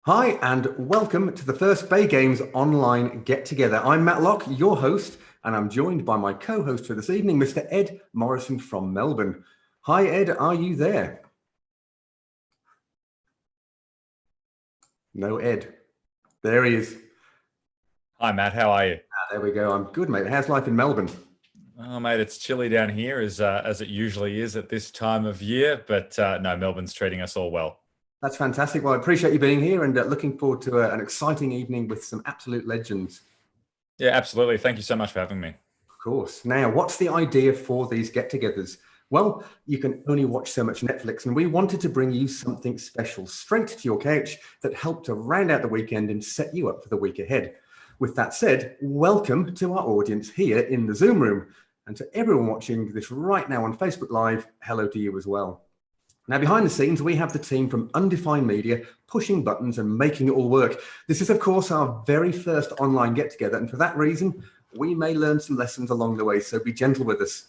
Hi, and welcome to the first Bay Games online get-together. I'm Matt Locke, your host, and I'm joined by my co-host for this evening, Mr. Ed Morrison from Melbourne. Hi, Ed, are you there? No, Ed. There he is. Hi, Matt. How are you? There we go. I'm good, mate. How's life in Melbourne? Oh, mate, it's chilly down here as it usually is at this time of year, but no, Melbourne's treating us all well. That's fantastic. Well, I appreciate you being here and looking forward to an exciting evening with some absolute legends. Yeah, absolutely. Thank you so much for having me. Of course. Now, what's the idea for these get-togethers? Well, you can only watch so much Netflix, and we wanted to bring you something special straight to your couch that helped to round out the weekend and set you up for the week ahead. With that said, welcome to our audience here in the Zoom room. And to everyone watching this right now on Facebook Live, hello to you as well. Now, behind the scenes, we have the team from Undefined Media pushing buttons and making it all work. This is, of course, our very first online get-together, and for that reason, we may learn some lessons along the way, so be gentle with us.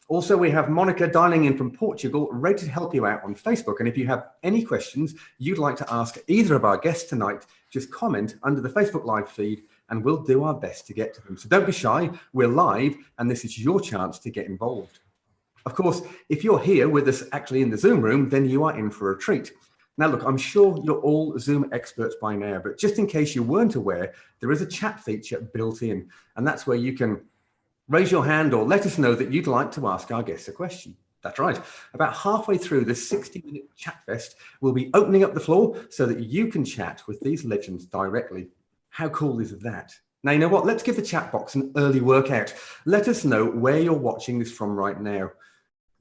Also, we have Monica dialing in from Portugal, ready to help you out on Facebook. And if you have any questions you'd like to ask either of our guests tonight, just comment under the Facebook Live feed, and we'll do our best to get to them. So don't be shy, we're live, and this is your chance to get involved. Of course, if you're here with us actually in the Zoom room, then you are in for a treat. Now, look, I'm sure you're all Zoom experts by now, but just in case you weren't aware, there is a chat feature built in, and that's where you can raise your hand or let us know that you'd like to ask our guests a question. That's right. About halfway through this 60-minute chat fest, we'll be opening up the floor so that you can chat with these legends directly. How cool is that? Now, you know what? Let's give the chat box an early workout. Let us know where you're watching this from right now.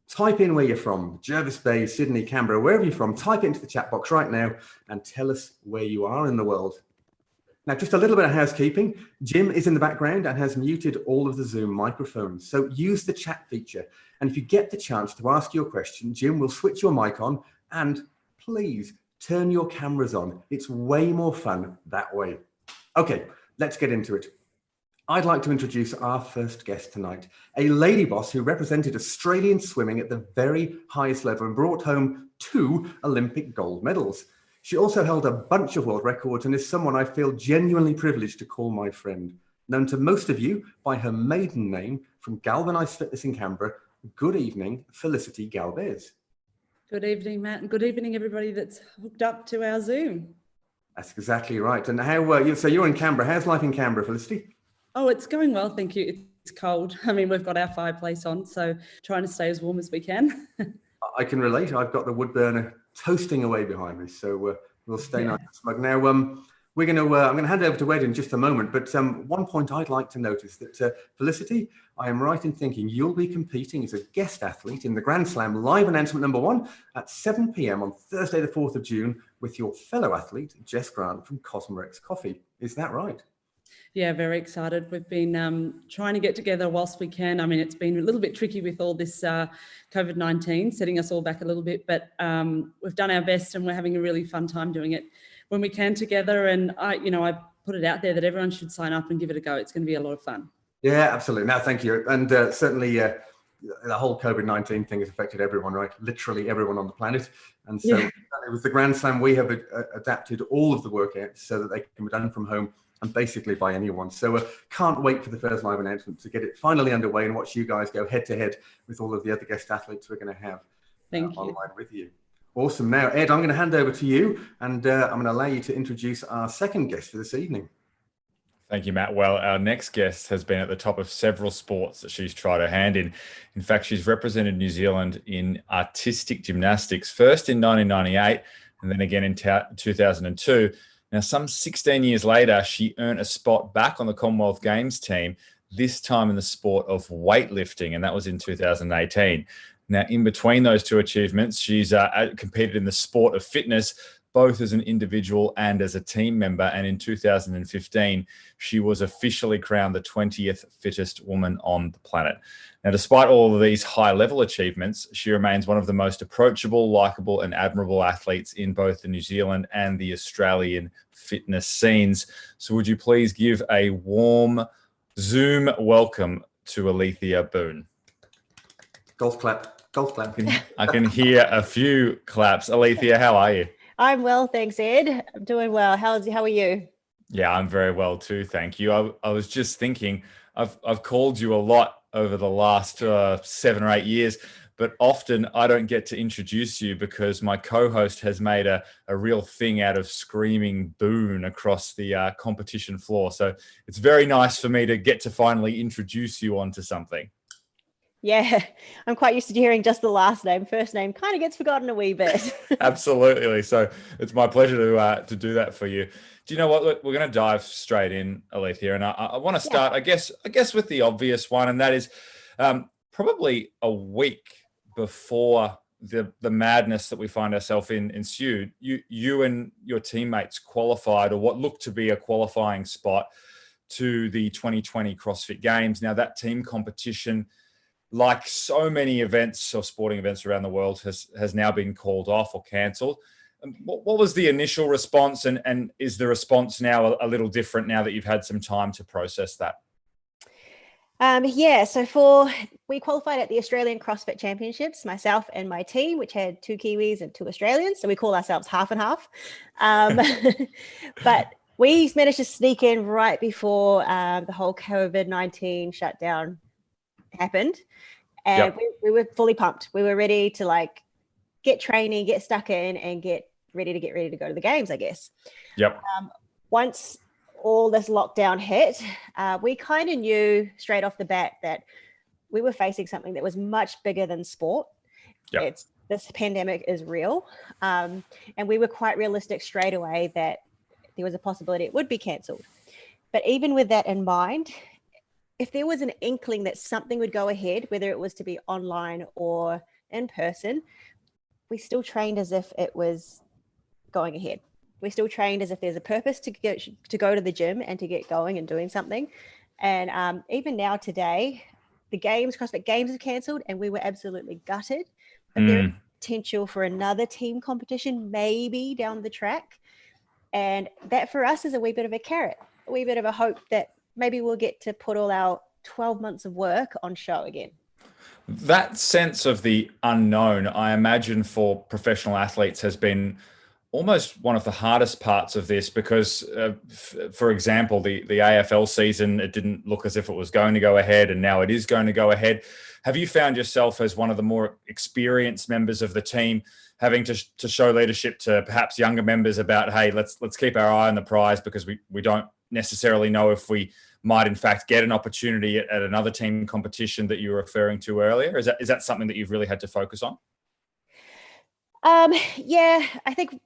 Type in where you're from, Jervis Bay, Sydney, Canberra, wherever you're from, type it into the chat box right now and tell us where you are in the world. Now, just a little bit of housekeeping. Jim is in the background and has muted all of the Zoom microphones. So use the chat feature. And if you get the chance to ask your question, Jim will switch your mic on and please turn your cameras on. It's way more fun that way. Okay, let's get into it. I'd like to introduce our first guest tonight, a lady boss who represented Australian swimming at the very highest level and brought home 2 Olympic gold medals. She also held a bunch of world records and is someone I feel genuinely privileged to call my friend. Known to most of you by her maiden name from Galvez Fitness in Canberra, good evening, Felicity Galvez. Good evening, Matt, and good evening, everybody that's hooked up to our Zoom. That's exactly right. And how, so you're in Canberra. How's life in Canberra, Felicity? Oh, it's going well, thank you. It's cold. I mean, we've got our fireplace on, so trying to stay as warm as we can. I can relate. I've got the wood burner toasting away behind me, so we'll stay nice and smug. Now, we're going to. I'm going to hand over to Ed in just a moment, but one point I'd like to note is that Felicity, I am right in thinking you'll be competing as a guest athlete in the Grand Slam live announcement number 1 at 7 p.m. on Thursday, the 4th of June, with your fellow athlete Jess Grant from Cosmorex Coffee. Is that right? Yeah, very excited. We've been trying to get together whilst we can. I mean, it's been a little bit tricky with all this COVID-19 setting us all back a little bit, but we've done our best and we're having a really fun time doing it when we can together. And I put it out there that everyone should sign up and give it a go. It's going to be a lot of fun. Yeah, absolutely. No, thank you. And certainly the whole COVID-19 thing has affected everyone, right? Literally everyone on the planet. And so with the Grand Slam, we have adapted all of the workouts so that they can be done from home and basically by anyone. So can't wait for the first live announcement to get it finally underway and watch you guys go head to head with all of the other guest athletes we're going to have online with you. Awesome. Now, Ed, I'm going to hand over to you and I'm going to allow you to introduce our second guest for this evening. Thank you, Matt. Well, our next guest has been at the top of several sports that she's tried her hand in. In fact, she's represented New Zealand in artistic gymnastics, first in 1998 and then again in 2002. Now, some 16 years later, she earned a spot back on the Commonwealth Games team, this time in the sport of weightlifting, and that was in 2018. Now, in between those 2 achievements, she's competed in the sport of fitness, both as an individual and as a team member. And in 2015, she was officially crowned the 20th fittest woman on the planet. Now, despite all of these high-level achievements, she remains one of the most approachable, likable, and admirable athletes in both the New Zealand and the Australian fitness scenes. So would you please give a warm Zoom welcome to Alethea Boon? Golf clap. Golf clap. I can hear a few claps. Alethea, how are you? I'm well, thanks, Ed. I'm doing well. How are you? Yeah, I'm very well too, thank you. I was just thinking, I've called you a lot over the last 7 or 8 years, but often I don't get to introduce you because my co-host has made a real thing out of screaming Boon across the competition floor. So it's very nice for me to get to finally introduce you onto something. Yeah, I'm quite used to hearing just the last name. First name kind of gets forgotten a wee bit. Absolutely. So it's my pleasure to do that for you. Do you know what? Look, we're going to dive straight in, Alethea, and I want to start, I guess, with the obvious one, and that is probably a week before the madness that we find ourselves in ensued. You and your teammates qualified, or what looked to be a qualifying spot, to the 2020 CrossFit Games. Now that team competition, like so many events or sporting events around the world, has now been called off or cancelled. What was the initial response, and is the response now a little different now that you've had some time to process that? So we qualified at the Australian CrossFit Championships, myself and my team, which had 2 Kiwis and 2 Australians. So we call ourselves half and half. But we managed to sneak in right before the whole COVID-19 shutdown happened. And we were fully pumped. We were ready to get training, get stuck in, and get ready to go to the games, I guess. Yep. Once all this lockdown hit, we kind of knew straight off the bat that we were facing something that was much bigger than sport. Yep. This pandemic is real. And we were quite realistic straight away that there was a possibility it would be cancelled. But even with that in mind, if there was an inkling that something would go ahead, whether it was to be online or in person, we still trained as if it was going ahead. We still trained as if there's a purpose to go to the gym and to get going and doing something. And even now today, the CrossFit Games are cancelled, and we were absolutely gutted. But there is potential for another team competition maybe down the track. And that for us is a wee bit of a carrot, a wee bit of a hope that maybe we'll get to put all our 12 months of work on show again. That sense of the unknown, I imagine, for professional athletes has been almost one of the hardest parts of this because, for example, the AFL season, it didn't look as if it was going to go ahead, and now it is going to go ahead. Have you found yourself as one of the more experienced members of the team having to show leadership to perhaps younger members about, hey, let's keep our eye on the prize because we don't necessarily know if we might in fact get an opportunity at another team competition that you were referring to earlier? Is that something that you've really had to focus on? Yeah, I think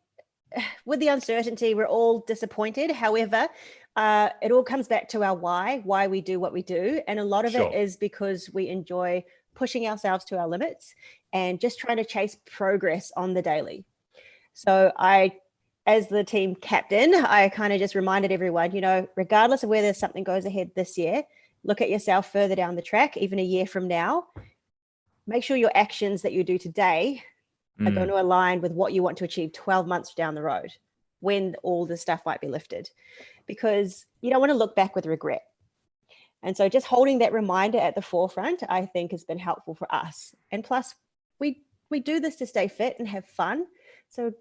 with the uncertainty, we're all disappointed. However, it all comes back to our why we do what we do. And a lot of it is because we enjoy pushing ourselves to our limits and just trying to chase progress on the daily. So as the team captain, I kind of just reminded everyone, regardless of whether something goes ahead this year, look at yourself further down the track, even a year from now. Make sure your actions that you do today are going to align with what you want to achieve 12 months down the road when all the stuff might be lifted, because you don't want to look back with regret. And so just holding that reminder at the forefront, I think, has been helpful for us. And plus, we do this to stay fit and have fun. So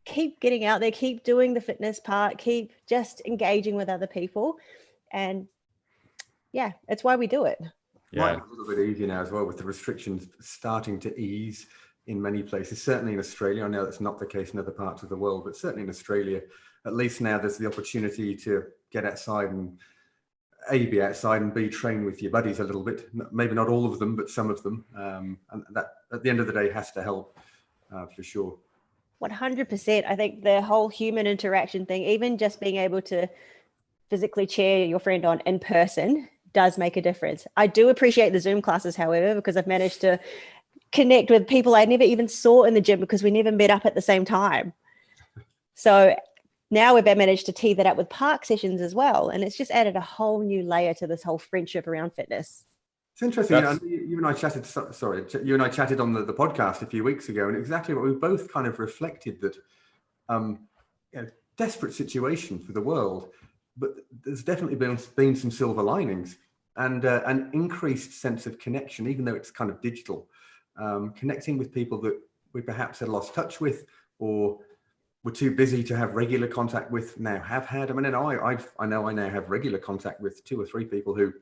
keep getting out there, keep doing the fitness part, keep just engaging with other people. And yeah, it's why we do it. Yeah, might be a little bit easier now as well with the restrictions starting to ease in many places, certainly in Australia. I know that's not the case in other parts of the world, but certainly in Australia, at least now there's the opportunity to get outside and be outside and B, train with your buddies a little bit. Maybe not all of them, but some of them. And that at the end of the day has to help for sure. 100%. I think the whole human interaction thing, even just being able to physically cheer your friend on in person, does make a difference. I do appreciate the Zoom classes, however, because I've managed to connect with people I never even saw in the gym because we never met up at the same time. So now we've managed to tee that up with park sessions as well. And it's just added a whole new layer to this whole friendship around fitness. It's interesting. You and I chatted, you and I chatted on the podcast a few weeks ago, and exactly what we both kind of reflected that desperate situation for the world, but there's definitely been some silver linings and an increased sense of connection, even though it's kind of digital, connecting with people that we perhaps had lost touch with, or were too busy to have regular contact with now have had. I mean, and I know I now have regular contact with 2 or 3 people who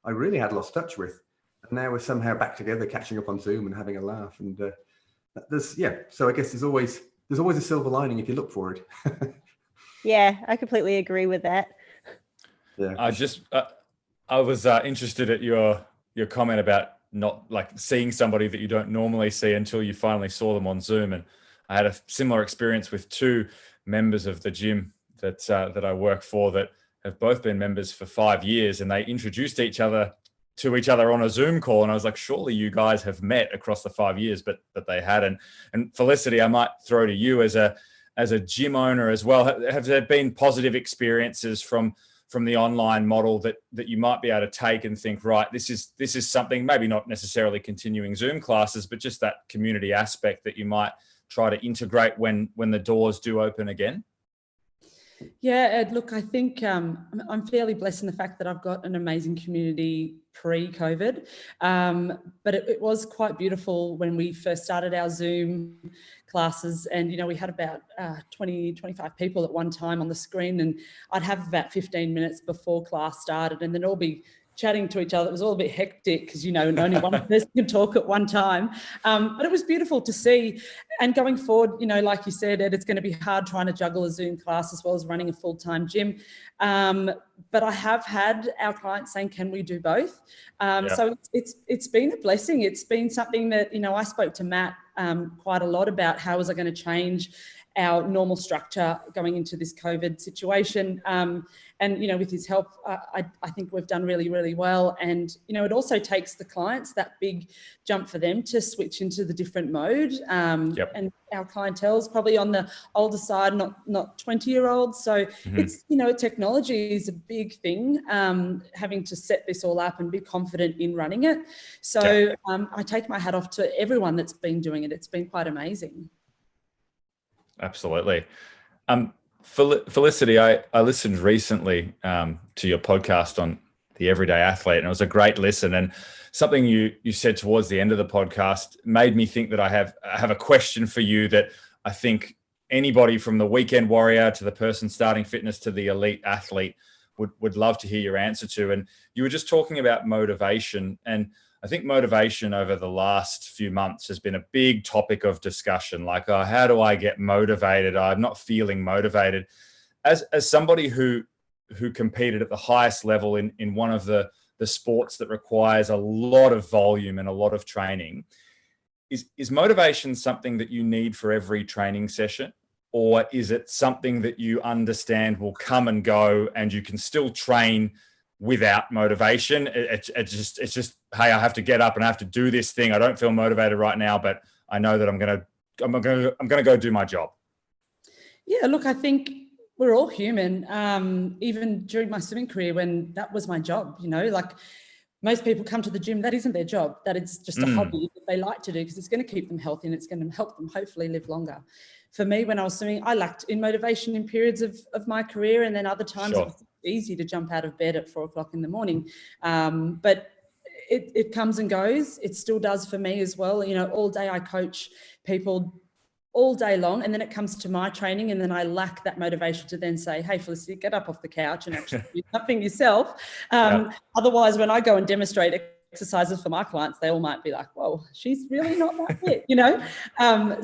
I really had lost touch with, and now we're somehow back together, catching up on Zoom and having a laugh. And so I guess there's always a silver lining if you look for it. Yeah, I completely agree with that. Yeah. I was interested at your comment about not like seeing somebody that you don't normally see until you finally saw them on Zoom. And I had a similar experience with 2 members of the gym that I work for that have both been members for 5 years, and they introduced each other to each other on a Zoom call. And I was like, surely you guys have met across the 5 years, but they hadn't. And Felicity, I might throw to you as a gym owner as well. Have there been positive experiences from the online model that you might be able to take and think, right, this is something, maybe not necessarily continuing Zoom classes, but just that community aspect that you might try to integrate when the doors do open again? Yeah, Ed, look, I think I'm fairly blessed in the fact that I've got an amazing community pre-COVID, but it was quite beautiful when we first started our Zoom classes, and, we had about 20, 25 people at one time on the screen, and I'd have about 15 minutes before class started, and then all be chatting to each other. It was all a bit hectic because, only one person can talk at one time. But it was beautiful to see. And going forward, like you said, Ed, it's going to be hard trying to juggle a Zoom class as well as running a full-time gym. But I have had our clients saying, can we do both? So it's been a blessing. It's been something that, I spoke to Matt quite a lot about how was I going to change our normal structure going into this COVID situation. And, with his help, I think we've done really, really well. And, it also takes the clients that big jump for them to switch into the different mode. And our clientele's probably on the older side, not 20-year-olds. So it's, technology is a big thing, having to set this all up and be confident in running it. So I take my hat off to everyone that's been doing it. It's been quite amazing. Absolutely. Felicity, I listened recently to your podcast on the Everyday Athlete, and it was a great listen. And something you said towards the end of the podcast made me think that I have a question for you that I think anybody from the weekend warrior to the person starting fitness to the elite athlete would love to hear your answer to. And you were just talking about motivation, and I think motivation over the last few months has been a big topic of discussion. Like, how do I get motivated? I'm not feeling motivated. As somebody who competed at the highest level in one of the sports that requires a lot of volume and a lot of training, is motivation something that you need for every training session? Or is it something that you understand will come and go and you can still train without motivation? It's just, hey, I have to get up and I have to do this thing. I don't feel motivated right now, but I know that I'm gonna go do my job. Yeah, look, I think we're all human. Even during my swimming career, when that was my job, like most people come to the gym, that isn't their job. That it's just a hobby that they like to do because it's going to keep them healthy and it's going to help them hopefully live longer. For me, when I was swimming, I lacked in motivation in periods of my career, and then other times it was easy to jump out of bed at 4 o'clock in the morning. But it comes and goes. It still does for me as well. All day I coach people all day long, and then it comes to my training, and then I lack that motivation to then say, hey, Felicity, get up off the couch and actually do something yourself. Otherwise, when I go and demonstrate exercises for my clients, they all might be like, whoa, she's really not that fit,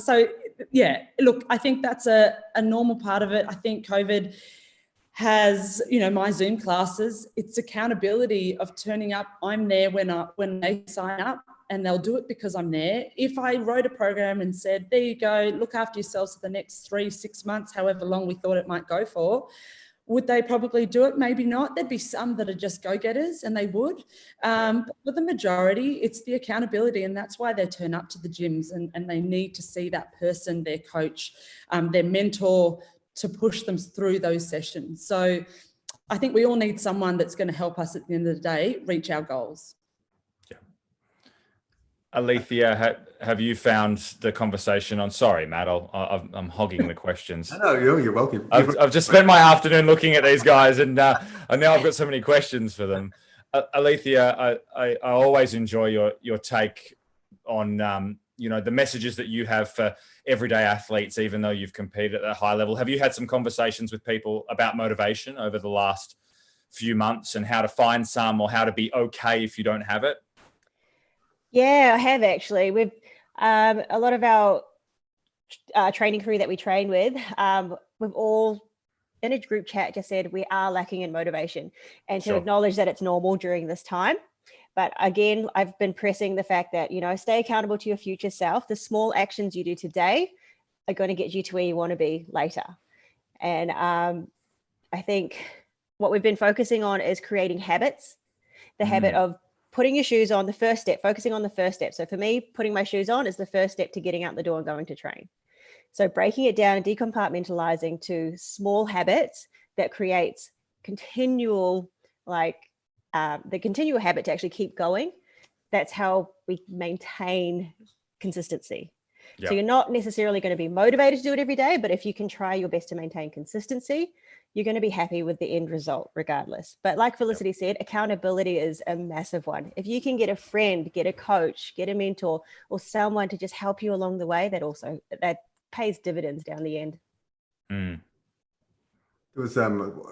So yeah, look, I think that's a normal part of it. I think COVID has, my Zoom classes, it's accountability of turning up. I'm there when they sign up, and they'll do it because I'm there. If I wrote a program and said, there you go, look after yourselves for the next 3-6 months, however long we thought it might go for, would they probably do it? Maybe not. There'd be some that are just go-getters, and they would. But for the majority, it's the accountability, and that's why they turn up to the gyms, and they need to see that person, their coach, their mentor, to push them through those sessions. So I think we all need someone that's going to help us at the end of the day reach our goals. Yeah. Alethea, have you found the conversation on? Sorry, Matt, I'm hogging the questions. No, you're welcome. I've just spent my afternoon looking at these guys, and now I've got so many questions for them. Alethea, I always enjoy your take on you know, the messages that you have for everyday athletes, even though you've competed at a high level? Have you had some conversations with people about motivation over the last few months and how to find some, or how to be okay if you don't have it? Yeah, I have actually. We've a lot of our training crew that we train with, we've all in a group chat just said we are lacking in motivation, and to acknowledge that it's normal during this time. But again, I've been pressing the fact that, you know, stay accountable to your future self. The small actions you do today are going to get you to where you want to be later. And I think what we've been focusing on is creating habits, the habit of putting your shoes on, the first step, focusing on the first step. So for me, putting my shoes on is the first step to getting out the door and going to train. So breaking it down and decompartmentalizing to small habits that creates continual, the continual habit to actually keep going. That's how we maintain consistency. Yep. So you're not necessarily going to be motivated to do it every day, but if you can try your best to maintain consistency, you're going to be happy with the end result regardless. But like Felicity said, accountability is a massive one. If you can get a friend, get a coach, get a mentor, or someone to just help you along the way, that pays dividends down the end. There was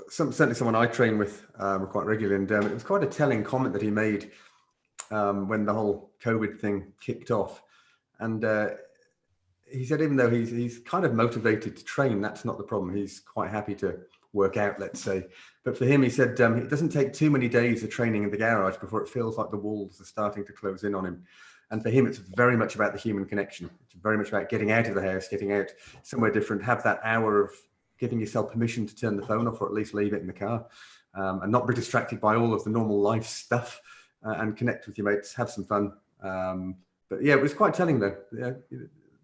certainly someone I train with quite regularly, and it was quite a telling comment that he made when the whole COVID thing kicked off. And he said, even though he's kind of motivated to train, that's not the problem. He's quite happy to work out, let's say. But for him, he said, it doesn't take too many days of training in the garage before it feels like the walls are starting to close in on him. And for him, it's very much about the human connection. It's very much about getting out of the house, getting out somewhere different, have that hour of giving yourself permission to turn the phone off, or at least leave it in the car, and not be distracted by all of the normal life stuff, and connect with your mates, have some fun. But yeah, it was quite telling though. Yeah,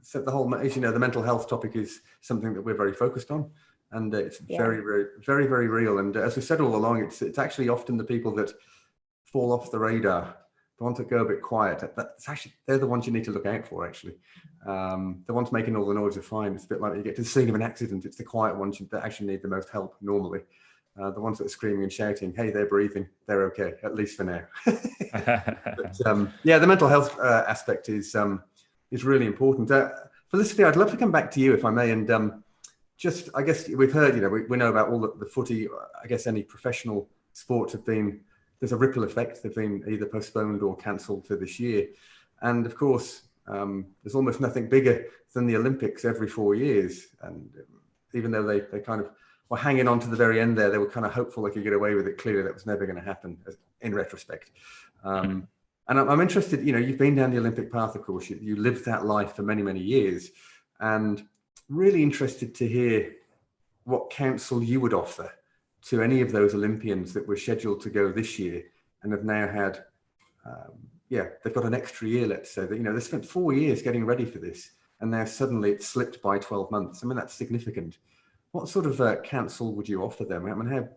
so the whole, as you know, the mental health topic is something that we're very focused on, and it's very, very real. And as we said all along, it's actually often the people that fall off the radar, the ones that go a bit quiet. They're the ones you need to look out for. Actually, the ones making all the noise are fine. It's a bit like when you get to the scene of an accident. It's the quiet ones that actually need the most help normally. The ones that are screaming and shouting, hey, they're breathing, they're okay, at least for now. But, yeah, the mental health aspect is really important. Felicity, I'd love to come back to you if I may, and I guess we've heard, you know, we know about all the footy. I guess any professional sports there's a ripple effect. They've been either postponed or cancelled for this year. And of course, there's almost nothing bigger than the Olympics every 4 years. And even though they kind of were hanging on to the very end there, they were kind of hopeful they could get away with it. Clearly, that was never going to happen in retrospect. And I'm interested, you know, you've been down the Olympic path, of course, you lived that life for many, many years, and really interested to hear what counsel you would offer to any of those Olympians that were scheduled to go this year and have now had, they've got an extra year, let's say, that, you know, they spent 4 years getting ready for this, and now suddenly it's slipped by 12 months. I mean, that's significant. What sort of counsel would you offer them? I mean,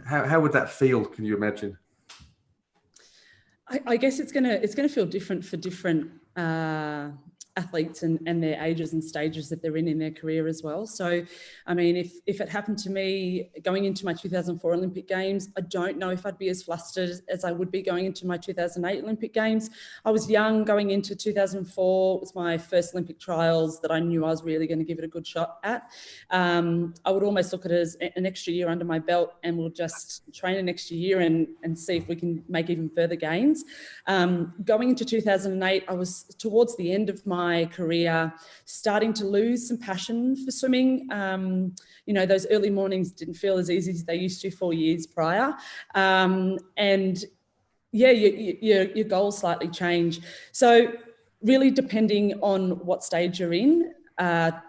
how would that feel? Can you imagine? I guess it's gonna feel different for different athletes and their ages and stages that they're in their career as well. So, I mean, if it happened to me going into my 2004 Olympic Games, I don't know if I'd be as flustered as I would be going into my 2008 Olympic Games. I was young going into 2004. It was my first Olympic trials that I knew I was really going to give it a good shot at. I would almost look at it as an extra year under my belt, and we'll just train an extra year and see if we can make even further gains. Going into 2008, I was towards the end of my career, starting to lose some passion for swimming. You know, those early mornings didn't feel as easy as they used to 4 years prior. And yeah, your goals slightly change. So really depending on what stage you're in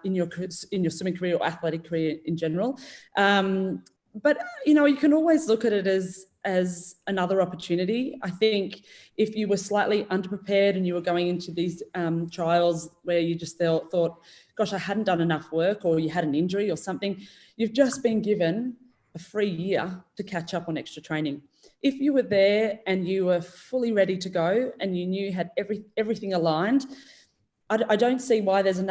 your swimming career or athletic career in general. But, you know, you can always look at it as another opportunity. I think if you were slightly underprepared and you were going into these trials where you just thought, gosh, I hadn't done enough work, or you had an injury or something, you've just been given a free year to catch up on extra training. If you were there and you were fully ready to go and you knew you had everything aligned, I don't see why there's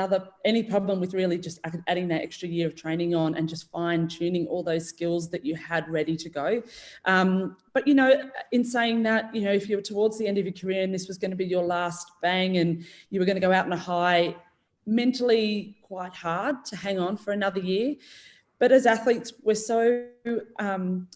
any problem with really just adding that extra year of training on and just fine tuning all those skills that you had ready to go. But, you know, in saying that, you know, if you were towards the end of your career and this was going to be your last bang and you were going to go out on a high, mentally quite hard to hang on for another year. But as athletes, we're so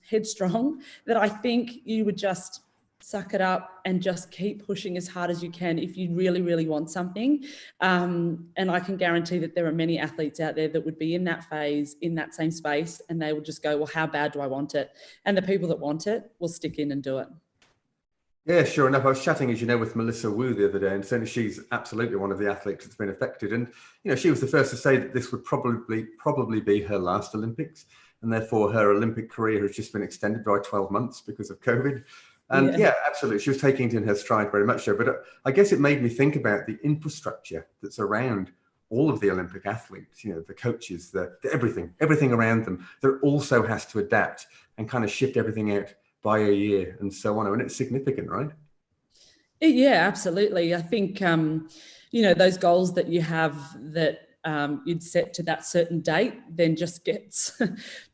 headstrong that I think you would just suck it up and just keep pushing as hard as you can if you really, really want something. And I can guarantee that there are many athletes out there that would be in that phase, in that same space, and they will just go, well, how bad do I want it? And the people that want it will stick in and do it. Yeah, sure enough. I was chatting, as you know, with Melissa Wu the other day, and certainly she's absolutely one of the athletes that's been affected. And, you know, she was the first to say that this would probably be her last Olympics, and therefore her Olympic career has just been extended by 12 months because of COVID. And yeah, absolutely. She was taking it in her stride very much so. But I guess it made me think about the infrastructure that's around all of the Olympic athletes, you know, the coaches, the everything around them, that also has to adapt and kind of shift everything out by a year and so on. And it's significant, right? Yeah, absolutely. I think, you know, those goals that you have that you'd set to that certain date then just gets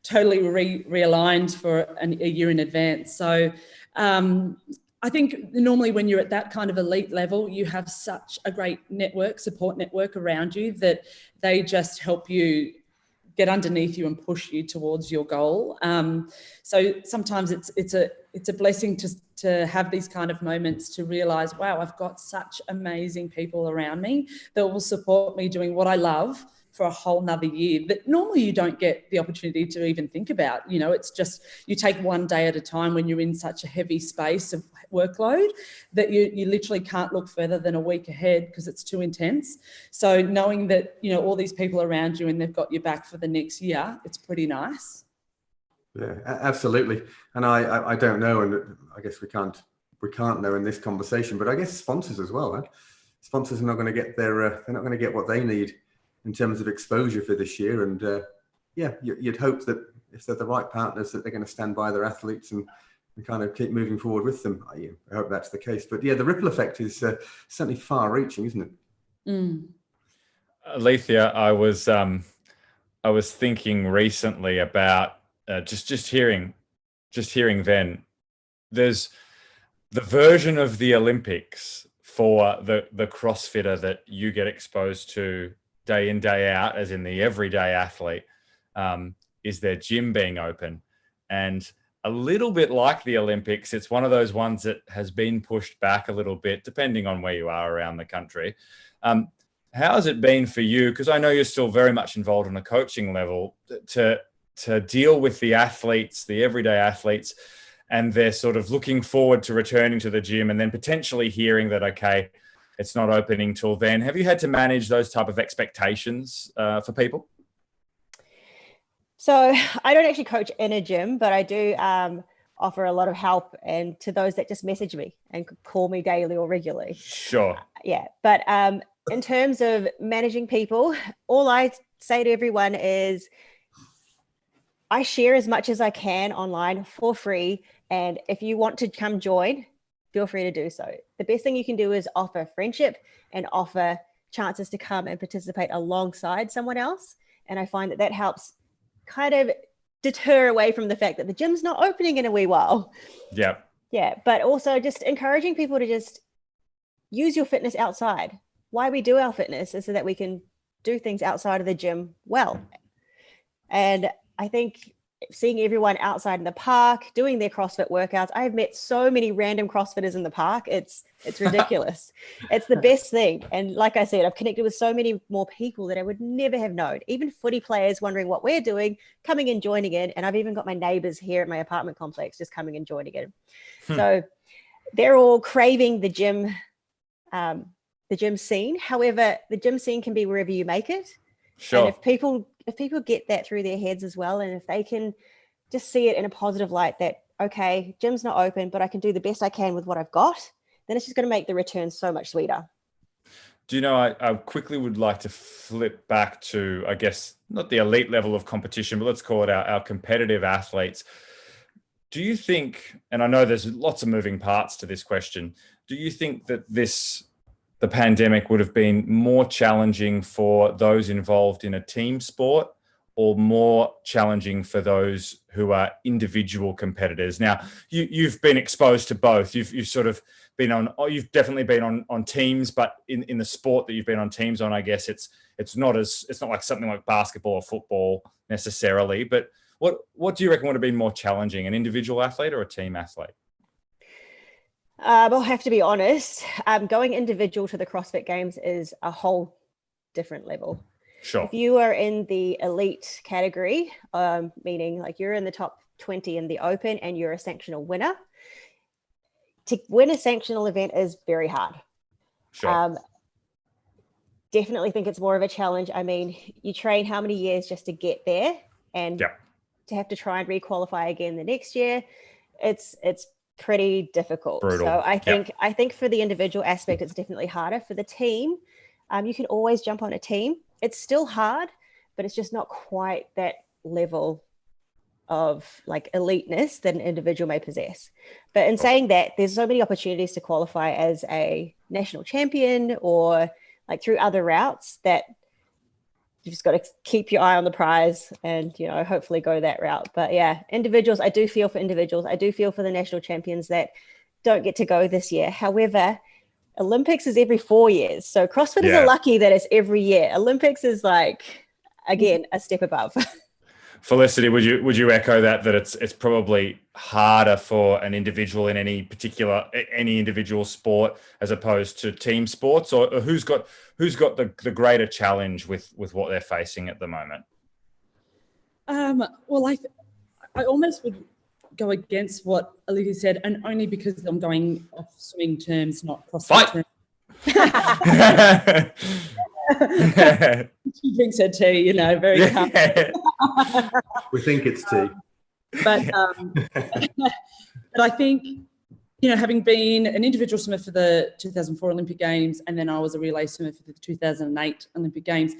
totally realigned for a year in advance. So I think normally when you're at that kind of elite level, you have such a great support network around you that they just help you get underneath you and push you towards your goal. So sometimes it's a blessing to have these kind of moments to realize, wow, I've got such amazing people around me that will support me doing what I love for a whole nother year that normally you don't get the opportunity to even think about. You know, it's just, you take one day at a time when you're in such a heavy space of workload that you literally can't look further than a week ahead because it's too intense. So knowing that, you know, all these people around you and they've got your back for the next year, it's pretty nice. Yeah, absolutely. And I don't know, and I guess we can't know in this conversation, but I guess sponsors as well. Huh? Sponsors are not going to get they're not going to get what they need in terms of exposure for this year. And yeah, you'd hope that if they're the right partners, that they're going to stand by their athletes and kind of keep moving forward with them. I hope that's the case. But yeah, the ripple effect is certainly far-reaching, isn't it? Mm. Alethea, I was thinking recently about just hearing then, there's the version of the Olympics for the CrossFitter that you get exposed to day in, day out, as in the everyday athlete, is their gym being open. And a little bit like the Olympics, it's one of those ones that has been pushed back a little bit, depending on where you are around the country. How has it been for you? Because I know you're still very much involved on a coaching level to deal with the athletes, the everyday athletes, and they're sort of looking forward to returning to the gym and then potentially hearing that, okay, it's not opening till then. Have you had to manage those type of expectations for people? So I don't actually coach in a gym, but I do offer a lot of help and to those that just message me and call me daily or regularly. Sure. Yeah. But in terms of managing people, all I say to everyone is I share as much as I can online for free. And if you want to come join, feel free to do so. The best thing you can do is offer friendship and offer chances to come and participate alongside someone else. And I find that helps kind of deter away from the fact that the gym's not opening in a wee while. Yeah. Yeah. But also just encouraging people to just use your fitness outside. Why we do our fitness is so that we can do things outside of the gym well. And I think seeing everyone outside in the park doing their CrossFit workouts, I've met so many random CrossFitters in the park. It's ridiculous. It's the best thing. And like I said, I've connected with so many more people that I would never have known. Even footy players wondering what we're doing, coming and joining in. And I've even got my neighbors here at my apartment complex just coming and joining in. So they're all craving the gym scene. However, the gym scene can be wherever you make it. Sure. And if people get that through their heads as well, and if they can just see it in a positive light that, okay, gym's not open, but I can do the best I can with what I've got, then it's just going to make the return so much sweeter. Do you know, I quickly would like to flip back to, I guess, not the elite level of competition, but let's call it our competitive athletes. Do you think, and I know there's lots of moving parts to this question, do you think that this the pandemic would have been more challenging for those involved in a team sport, or more challenging for those who are individual competitors? Now, you've been exposed to both. You've sort of been on, you've definitely been on teams, but in the sport that you've been on teams on, I guess it's not like something like basketball or football necessarily. But what do you reckon would have been more challenging, an individual athlete or a team athlete? I'll have to be honest. Going individual to the CrossFit Games is a whole different level. Sure. If you are in the elite category, meaning like you're in the top 20 in the open and you're a sanctional winner, to win a sanctional event is very hard. Sure. Definitely think it's more of a challenge. I mean, you train how many years just to get there, and to have to try and re-qualify again the next year, it's pretty difficult. Brutal. So I think for the individual aspect, it's definitely harder. For the team, you can always jump on a team. It's still hard, but it's just not quite that level of like eliteness that an individual may possess. But in saying that, there's so many opportunities to qualify as a national champion or like through other routes that you've just got to keep your eye on the prize and, you know, hopefully go that route. But yeah, individuals, I do feel for individuals. I do feel for the national champions that don't get to go this year. However, Olympics is every 4 years. So CrossFit is lucky that it's every year. Olympics is like, again, a step above. Felicity, would you echo that it's probably harder for an individual in any individual sport as opposed to team sports, or who's got the greater challenge with what they're facing at the moment? Well, I almost would go against what Alethea said, and only because I'm going off swimming terms, not CrossFit terms. She drinks her tea, you know, very calm. We think it's tea. But I think, you know, having been an individual swimmer for the 2004 Olympic Games, and then I was a relay swimmer for the 2008 Olympic Games,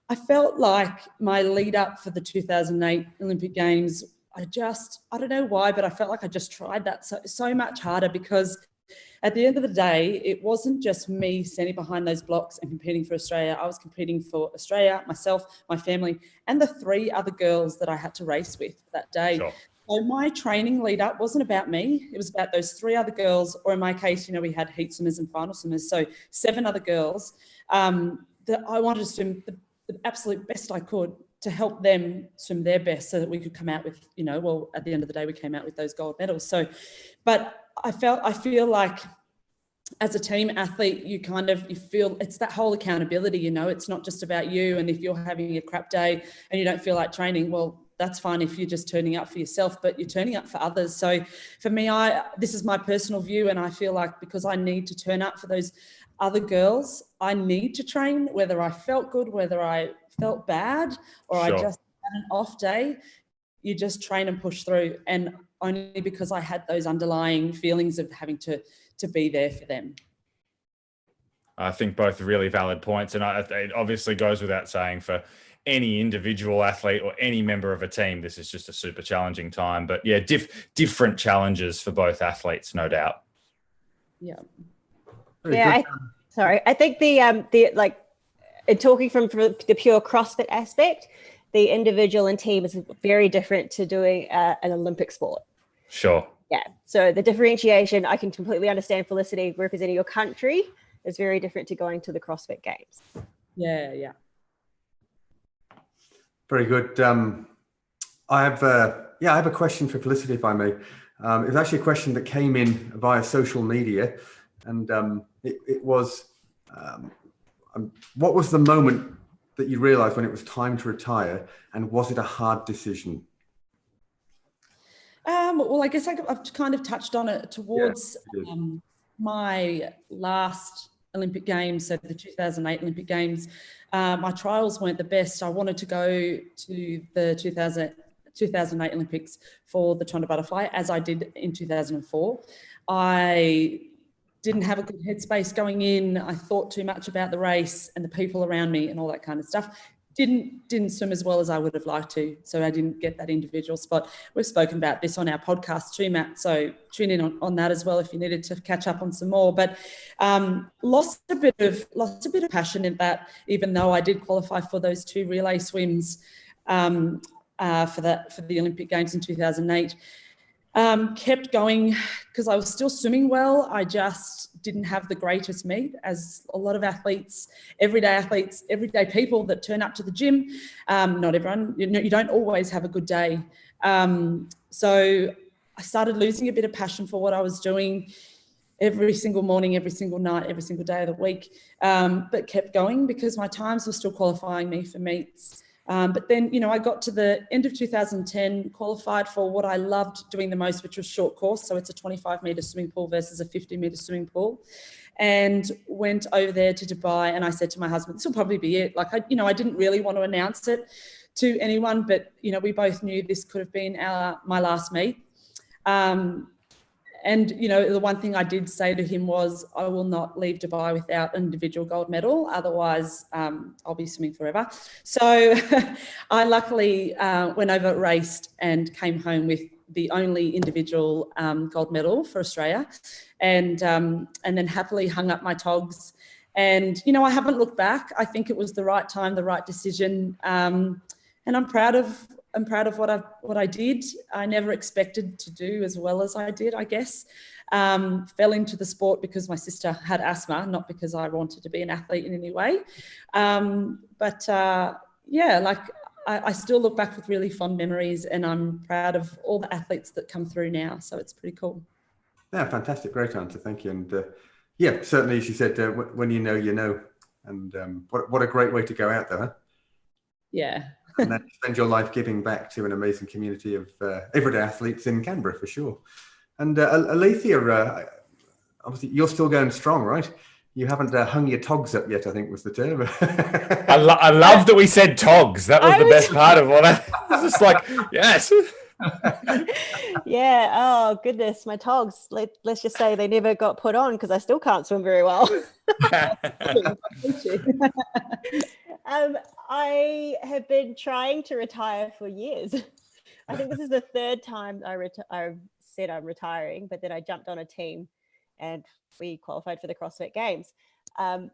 I felt like my lead up for the 2008 Olympic Games, I don't know why, but I felt like I just tried that so much harder, because at the end of the day, it wasn't just me standing behind those blocks and competing for Australia. I was competing for Australia, myself, my family, and the 3 other girls that I had to race with that day. Sure. So my training lead up wasn't about me. It was about those 3 other girls, or in my case, you know, we had heat swimmers and final swimmers. So 7 other girls that I wanted to swim the absolute best I could to help them swim their best so that we could come out with, you know, well, at the end of the day, we came out with those gold medals. So, but I feel like as a team athlete, you feel it's that whole accountability, you know, it's not just about you. And if you're having a crap day and you don't feel like training, well, that's fine if you're just turning up for yourself, but you're turning up for others. So for me, this is my personal view. And I feel like because I need to turn up for those other girls, I need to train, whether I felt good, whether I felt bad, or I just had an off day. You just train and push through. And only because I had those underlying feelings of having to be there for them. I think both really valid points. And it obviously goes without saying, for any individual athlete or any member of a team, this is just a super challenging time. But yeah, different challenges for both athletes, no doubt. Yeah. I think the like, talking from the pure CrossFit aspect, the individual and team is very different to doing an Olympic sport. Sure. Yeah. So the differentiation, I can completely understand. Felicity, representing your country is very different to going to the CrossFit Games. Yeah. Very good. I have a question for Felicity, if I may. It was actually a question that came in via social media, and it was, what was the moment that you realized when it was time to retire, and was it a hard decision? Well, I guess I've kind of touched on it towards my last Olympic Games, so the 2008 Olympic Games. My trials weren't the best. I wanted to go to the 2008 Olympics for the Toronto Butterfly, as I did in 2004. I didn't have a good headspace going in. I thought too much about the race and the people around me and all that kind of stuff. didn't swim as well as I would have liked to, so I didn't get that individual spot. We've spoken about this on our podcast too, Matt, so tune in on that as well if you needed to catch up on some more. But lost a bit of passion in that, even though I did qualify for those 2 relay swims for the Olympic Games in 2008. Kept going because I was still swimming well. I just didn't have the greatest meet, as a lot of athletes, everyday people that turn up to the gym. Not everyone, you don't always have a good day. So I started losing a bit of passion for what I was doing every single morning, every single night, every single day of the week, but kept going because my times were still qualifying me for meets. But then, I got to the end of 2010, qualified for what I loved doing the most, which was short course. So it's a 25-metre swimming pool versus a 50-metre swimming pool. And went over there to Dubai, and I said to my husband, this will probably be it. Like, I didn't really want to announce it to anyone, but, we both knew this could have been my last meet. And, the one thing I did say to him was, I will not leave Dubai without an individual gold medal. Otherwise, I'll be swimming forever. So I luckily went over, raced, and came home with the only individual gold medal for Australia. And then happily hung up my togs. And, I haven't looked back. I think it was the right time, the right decision. And I'm proud of what I did. I never expected to do as well as I did, I guess. Fell into the sport because my sister had asthma, not because I wanted to be an athlete in any way. I still look back with really fond memories, and I'm proud of all the athletes that come through now. So it's pretty cool. Yeah, fantastic. Great answer. Thank you. And certainly, as you said, when you know, you know. And what a great way to go out there, huh? Yeah. And then spend your life giving back to an amazing community of everyday athletes in Canberra, for sure. And Alethea, obviously you're still going strong, right? You haven't hung your togs up yet, I think was the term. I love that we said togs. That was the best part of what I was just like, yes. Yeah. Oh goodness, my togs. Let's just say they never got put on because I still can't swim very well. I have been trying to retire for years. I think this is the 3rd time I said I'm retiring, but then I jumped on a team and we qualified for the CrossFit Games. I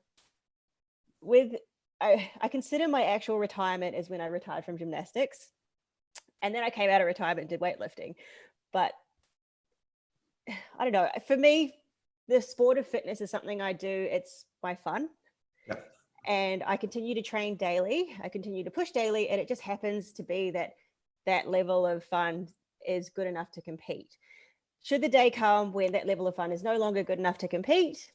consider my actual retirement as when I retired from gymnastics. And then I came out of retirement and did weightlifting. But I don't know, for me, the sport of fitness is something I do. It's my fun. Yep. And I continue to train daily. I continue to push daily. And it just happens to be that level of fun is good enough to compete. Should the day come when that level of fun is no longer good enough to compete,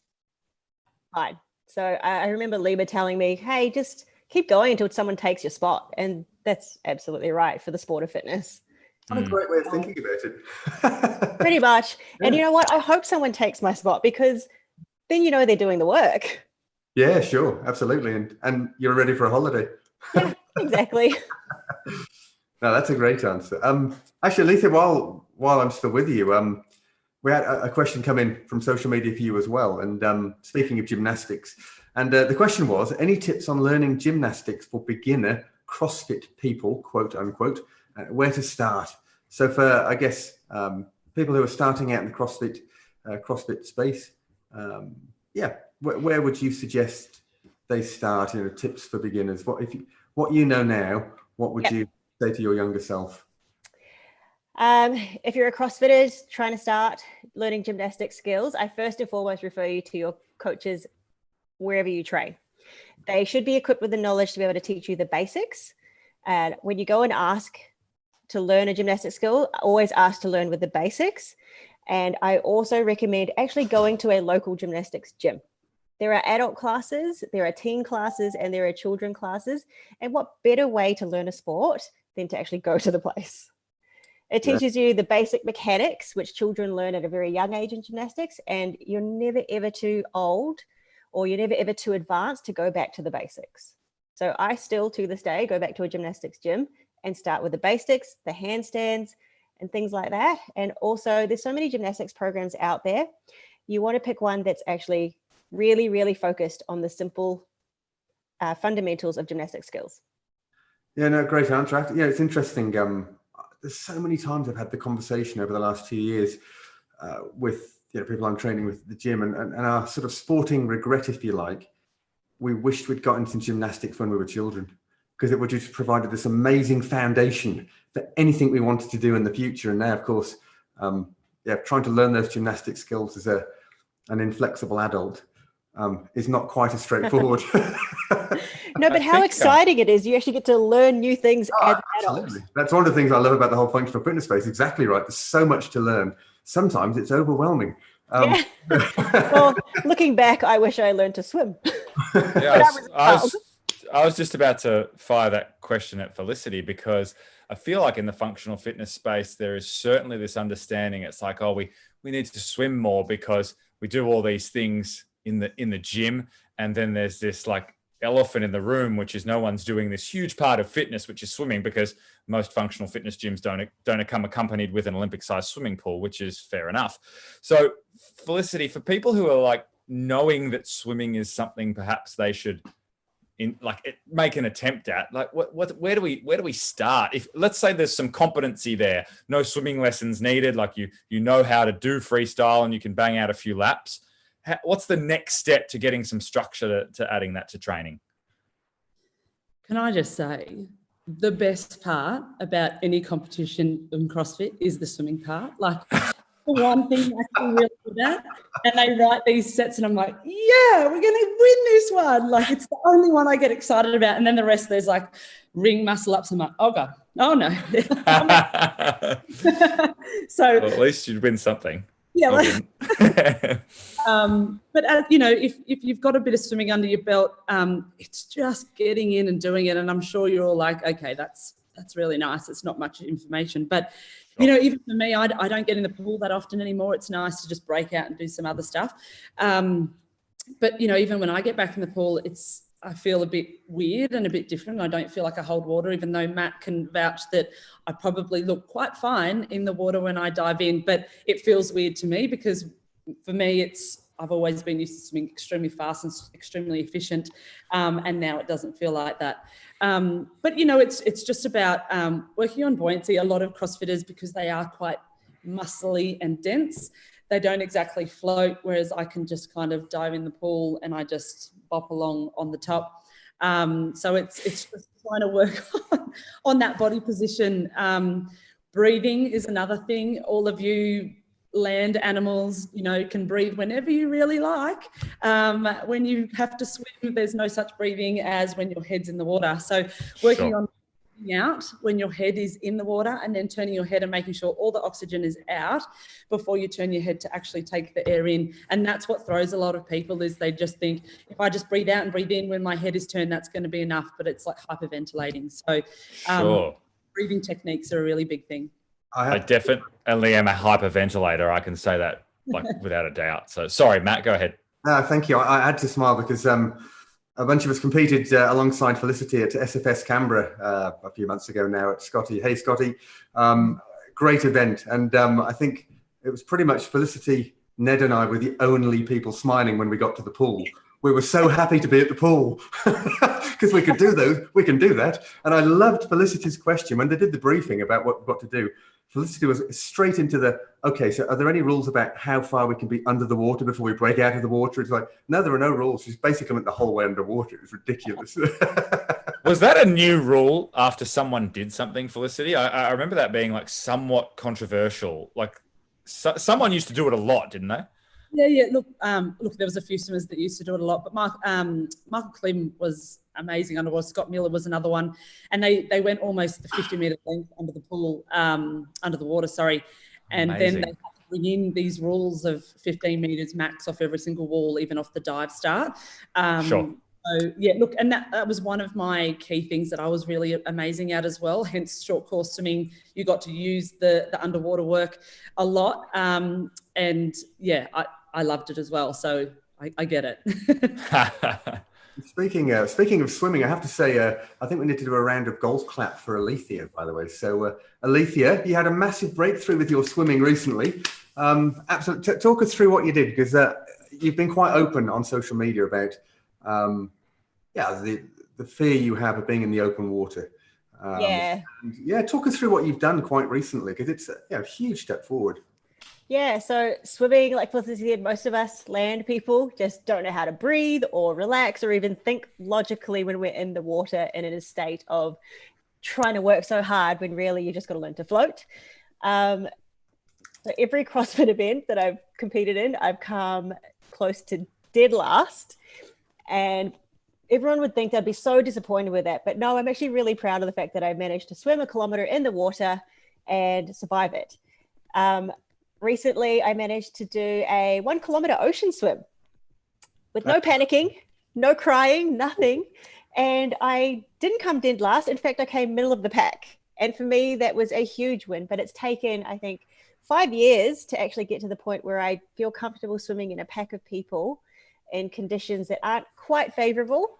fine. So I remember Lima telling me, hey, just keep going until someone takes your spot. And that's absolutely right for the sport of fitness. What a great way of thinking about it. Pretty much. Yeah. And you know what? I hope someone takes my spot because then they're doing the work. Yeah, sure. Absolutely. And you're ready for a holiday. Yeah, exactly. No, that's a great answer. Actually, Alethea, while I'm still with you, we had a question come in from social media for you as well. And speaking of gymnastics, and the question was, any tips on learning gymnastics for beginner CrossFit people, quote unquote, where to start? So for, I guess, people who are starting out in the CrossFit space, where would you suggest they start? Tips for beginners. What you know now, what would you say to your younger self? If you're a CrossFitter trying to start learning gymnastic skills, I first and foremost refer you to your coaches wherever you train. They should be equipped with the knowledge to be able to teach you the basics. And when you go and ask to learn a gymnastic skill, always ask to learn with the basics. And I also recommend actually going to a local gymnastics gym. There are adult classes, there are teen classes, and there are children classes. And what better way to learn a sport than to actually go to the place? It teaches you the basic mechanics, which children learn at a very young age in gymnastics, and you're never ever too old or you're never ever too advanced to go back to the basics. So I still, to this day, go back to a gymnastics gym and start with the basics, the handstands, and things like that. And also, there's so many gymnastics programs out there. You want to pick one that's actually really, really focused on the simple fundamentals of gymnastic skills. Yeah, no, great answer. Yeah, it's interesting. There's so many times I've had the conversation over the last 2 years with people I'm training with at the gym, and our sort of sporting regret, if you like. We wished we'd got into gymnastics when we were children, because it would just provided this amazing foundation for anything we wanted to do in the future. And now, of course, trying to learn those gymnastic skills as an inflexible adult is not quite as straightforward. No, but how exciting it is. You actually get to learn new things as adults. That's one of the things I love about the whole functional fitness space. Exactly right. There's so much to learn. Sometimes it's overwhelming. Well, looking back, I wish I learned to swim. Yeah, I was just about to fire that question at Felicity, because I feel like in the functional fitness space, there is certainly this understanding. It's like, oh, we need to swim more because we do all these things in the gym. And then there's this like elephant in the room, which is no one's doing this huge part of fitness, which is swimming, because most functional fitness gyms don't come accompanied with an Olympic-sized swimming pool, which is fair enough. So Felicity, for people who are like knowing that swimming is something perhaps they should make an attempt at, like where do we start? If let's say there's some competency there, no swimming lessons needed, like you know how to do freestyle and you can bang out a few laps. What's the next step to getting some structure to adding that to training? Can I just say, the best part about any competition in CrossFit is the swimming part. Like, the one thing I feel really good at, and they write these sets and I'm like, yeah, we're going to win this one. Like, it's the only one I get excited about. And then the rest, there's like ring muscle ups. I'm like, oh God, oh no. So well, at least you'd win something. Yeah. But if you've got a bit of swimming under your belt, it's just getting in and doing it. And I'm sure you're all like, okay, that's really nice. It's not much information, but even for me, I don't get in the pool that often anymore. It's nice to just break out and do some other stuff. But even when I get back in the pool, I feel a bit weird and a bit different. I don't feel like I hold water, even though Matt can vouch that I probably look quite fine in the water when I dive in, but it feels weird to me because for me, I've always been used to swimming extremely fast and extremely efficient. And now it doesn't feel like that. But it's just about working on buoyancy. A lot of CrossFitters, because they are quite muscly and dense, they don't exactly float, whereas I can just kind of dive in the pool and I just bop along on the top. So it's just trying to work on that body position. Breathing is another thing. All of you land animals, can breathe whenever you really like. When you have to swim, there's no such breathing as when your head's in the water. So working on out when your head is in the water and then turning your head and making sure all the oxygen is out before you turn your head to actually take the air in. And that's what throws a lot of people, is they just think, if I just breathe out and breathe in when my head is turned, that's going to be enough. But it's like hyperventilating. So breathing techniques are a really big thing. I definitely am a hyperventilator. I can say that without a doubt. So sorry, Matt, go ahead. No, thank you. I had to smile because a bunch of us competed alongside Felicity at SFS Canberra a few months ago now at Scotty. Hey, Scotty. Great event. And I think it was pretty much Felicity, Ned and I were the only people smiling when we got to the pool. We were so happy to be at the pool because we can do that. And I loved Felicity's question when they did the briefing about what to do. Felicity was straight into okay, so are there any rules about how far we can be under the water before we break out of the water? It's like, no, there are no rules. She's basically went the whole way underwater. It was ridiculous. Was that a new rule after someone did something, Felicity? I remember that being like somewhat controversial. Like someone used to do it a lot, didn't they? Yeah. Look, there was a few swimmers that used to do it a lot, but Michael Klim was amazing underwater. Scott Miller was another one, and they went almost the 50-meter length under the pool, under the water. Sorry, and amazing. Then they had to bring in these rules of 15 meters max off every single wall, even off the dive start. Sure. So yeah, look, and that was one of my key things that I was really amazing at as well. Hence, short course swimming, you got to use the underwater work a lot, and yeah, I loved it as well. So I get it. Speaking of swimming, I have to say, I think we need to do a round of golf clap for Alethea, by the way. So, Alethea, you had a massive breakthrough with your swimming recently. Absolutely, talk us through what you did, because you've been quite open on social media about, the fear you have of being in the open water. Yeah. And yeah, talk us through what you've done quite recently, because it's a huge step forward. Yeah, so swimming, like Felicity said, most of us land people just don't know how to breathe or relax or even think logically when we're in the water and in a state of trying to work so hard when really you just got to learn to float. So every CrossFit event that I've competed in, I've come close to dead last. And everyone would think I'd be so disappointed with that. But no, I'm actually really proud of the fact that I managed to swim a kilometer in the water and survive it. Recently, I managed to do a 1 kilometer ocean swim with no panicking, no crying, nothing. And I didn't come dead last. In fact, I came middle of the pack. And for me, that was a huge win. But it's taken, I think, 5 years to actually get to the point where I feel comfortable swimming in a pack of people in conditions that aren't quite favorable.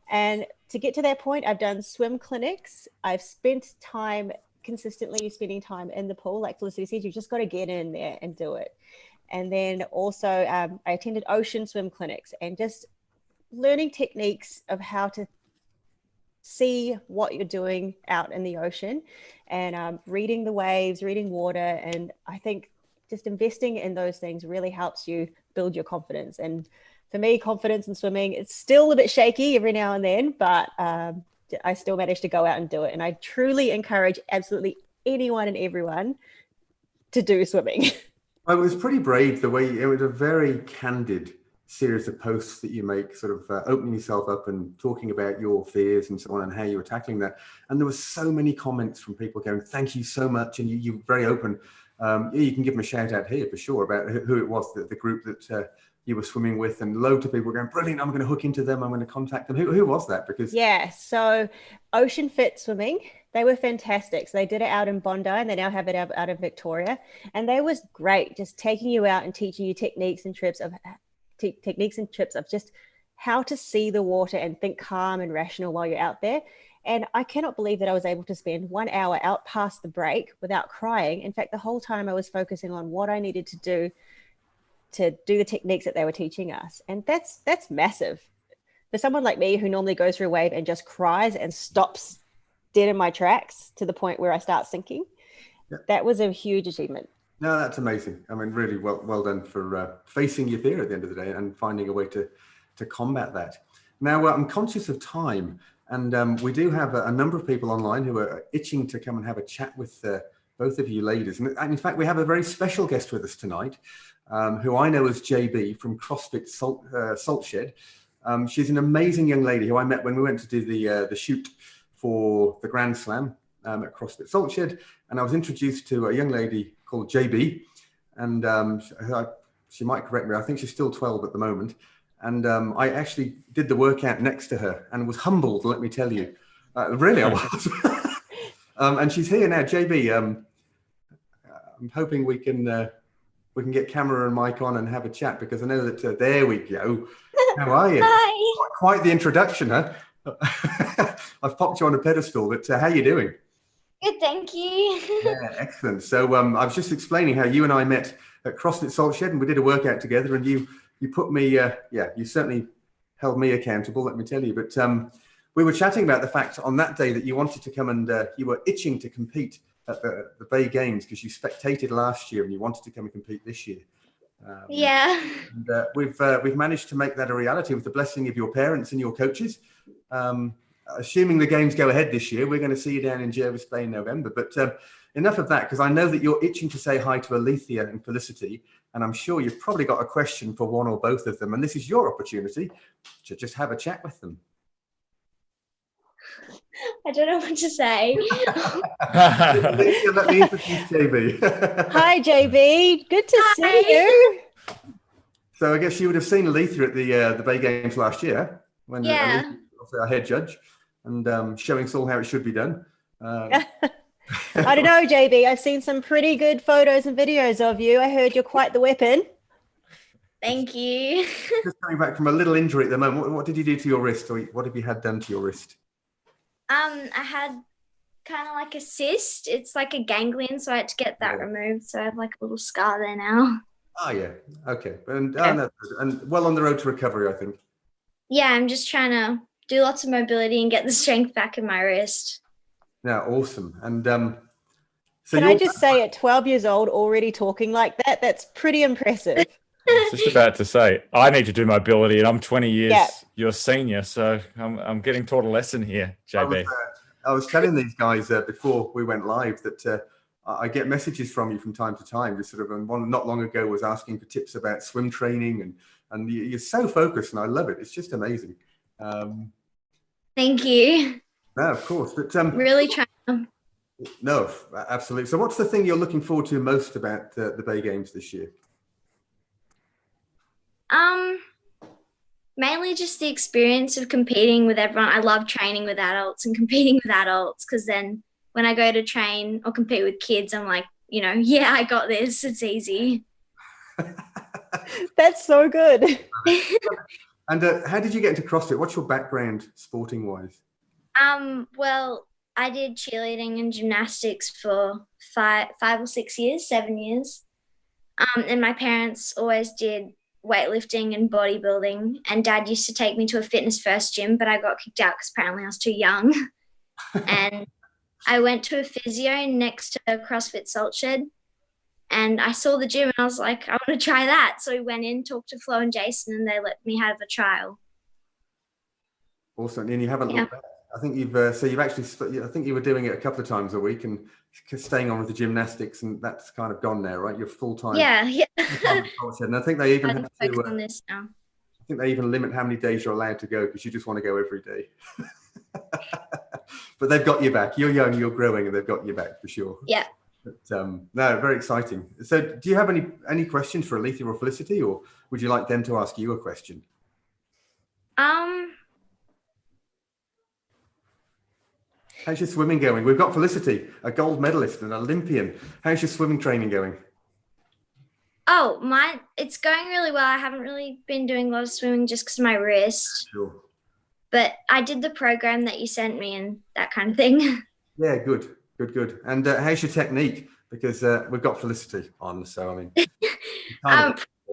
And to get to that point, I've done swim clinics. I've spent time consistently spending time in the pool. Like Felicity said, you've just got to get in there and do it. And then also I attended ocean swim clinics and just learning techniques of how to see what you're doing out in the ocean and reading the waves, reading water. And I think just investing in those things really helps you build your confidence. And for me, confidence in swimming, it's still a bit shaky every now and then, but I still managed to go out and do it. And I truly encourage absolutely anyone and everyone to do swimming. Well, it was pretty brave the way it was a very candid series of posts that you make, sort of opening yourself up and talking about your fears and so on and how you were tackling that. And there were so many comments from people going, thank you so much. And you're very open. You can give them a shout out here for sure about who it was, the group that you were swimming with, and loads of people were going, brilliant, I'm going to hook into them, I'm going to contact them. Who was that? Because yeah, so Ocean Fit Swimming, they were fantastic. So they did it out in Bondi and they now have it out of Victoria. And they was great, just taking you out and teaching you techniques and trips of just how to see the water and think calm and rational while you're out there. And I cannot believe that I was able to spend 1 hour out past the break without crying. In fact, the whole time I was focusing on what I needed to do the techniques that they were teaching us. And that's massive. For someone like me who normally goes through a wave and just cries and stops dead in my tracks to the point where I start sinking, that was a huge achievement. No, that's amazing. I mean, really well done for facing your fear at the end of the day and finding a way to combat that. Now, I'm conscious of time, and we do have a number of people online who are itching to come and have a chat with both of you ladies. And in fact, we have a very special guest with us tonight, who I know as JB from CrossFit Salt Shed. She's an amazing young lady who I met when we went to do the shoot for the Grand Slam at CrossFit Salt Shed. And I was introduced to a young lady called JB. And she might correct me, I think she's still 12 at the moment. And I actually did the workout next to her and was humbled, let me tell you. Really, I was. And she's here now. JB, I'm hoping we can get camera and mic on and have a chat, because I know that there we go. How are you? Hi. Quite the introduction, huh? I've popped you on a pedestal, but how are you doing? Good, thank you. Yeah, excellent. So I was just explaining how you and I met at CrossFit Salt Shed, and we did a workout together, and you put me, you certainly held me accountable, let me tell you. But we were chatting about the fact on that day that you wanted to come and you were itching to compete at the Bay Games because you spectated last year and you wanted to come and compete this year. Yeah. And we've managed to make that a reality with the blessing of your parents and your coaches. Assuming the games go ahead this year, we're going to see you down in Jervis Bay in November. But enough of that, because I know that you're itching to say hi to Alethea and Felicity, and I'm sure you've probably got a question for one or both of them, and this is your opportunity to just have a chat with them. I don't know what to say. Alethea, let me introduce JB. Hi, JB. Good to see you. So I guess you would have seen Alethea at the Bay Games last year, when Alethea was our head judge, and showing us all how it should be done. I don't know, JB. I've seen some pretty good photos and videos of you. I heard you're quite the weapon. Thank you. Just coming back from a little injury at the moment, what did you do to your wrist, or what have you had done to your wrist? I had kind of like a cyst. It's like a ganglion, so I had to get that removed. So I have like a little scar there now. Oh yeah, okay, and well on the road to recovery, I think. Yeah, I'm just trying to do lots of mobility and get the strength back in my wrist. Yeah, awesome. And so can I just say, at 12 years old, already talking like that, that's pretty impressive. I was just about to say, I need to do mobility, and I'm 20 years your senior, so I'm getting taught a lesson here, JB. I was telling these guys before we went live that I get messages from you from time to time. Just sort of, and one not long ago was asking for tips about swim training, and you're so focused, and I love it. It's just amazing. Thank you. No, of course, but really trying. No, absolutely. So, what's the thing you're looking forward to most about the Bay Games this year? Mainly just the experience of competing with everyone. I love training with adults and competing with adults, because then when I go to train or compete with kids, I'm like, yeah, I got this. It's easy. That's so good. And how did you get into CrossFit? What's your background sporting wise? Well, I did cheerleading and gymnastics for 5 or 6 years, 7 years. And my parents always did weightlifting and bodybuilding, and Dad used to take me to a fitness first gym, but I got kicked out because apparently I was too young. And I went to a physio next to a CrossFit Salt Shed, and I saw the gym and I was like, I want to try that. So we went in, talked to Flo and Jason, and they let me have a trial. Awesome. And you haven't looked back. I think you've actually, I think you were doing it a couple of times a week and staying on with the gymnastics, and that's kind of gone now, right? You're full time. Yeah. And I think they even have to, on this now. I think they even limit how many days you're allowed to go, because you just want to go every day. But they've got you back. You're young, you're growing, and they've got you back for sure. Yeah. But no, very exciting. So do you have any questions for Alethea or Felicity, or would you like them to ask you a question? How's your swimming going? We've got Felicity, a gold medalist and Olympian. How's your swimming training going? Oh, it's going really well. I haven't really been doing a lot of swimming just because of my wrist. Sure. But I did the program that you sent me and that kind of thing. Yeah, good. And how's your technique? Because we've got Felicity on, so I mean.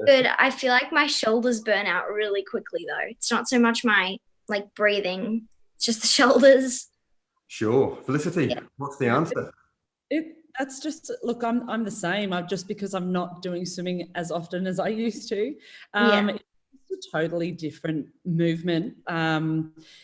Good. I feel like my shoulders burn out really quickly, though. It's not so much my breathing; it's just the shoulders. Sure, Felicity. Yeah. What's the answer? That's just, look, I'm the same. Just because I'm not doing swimming as often as I used to. It's a totally different movement.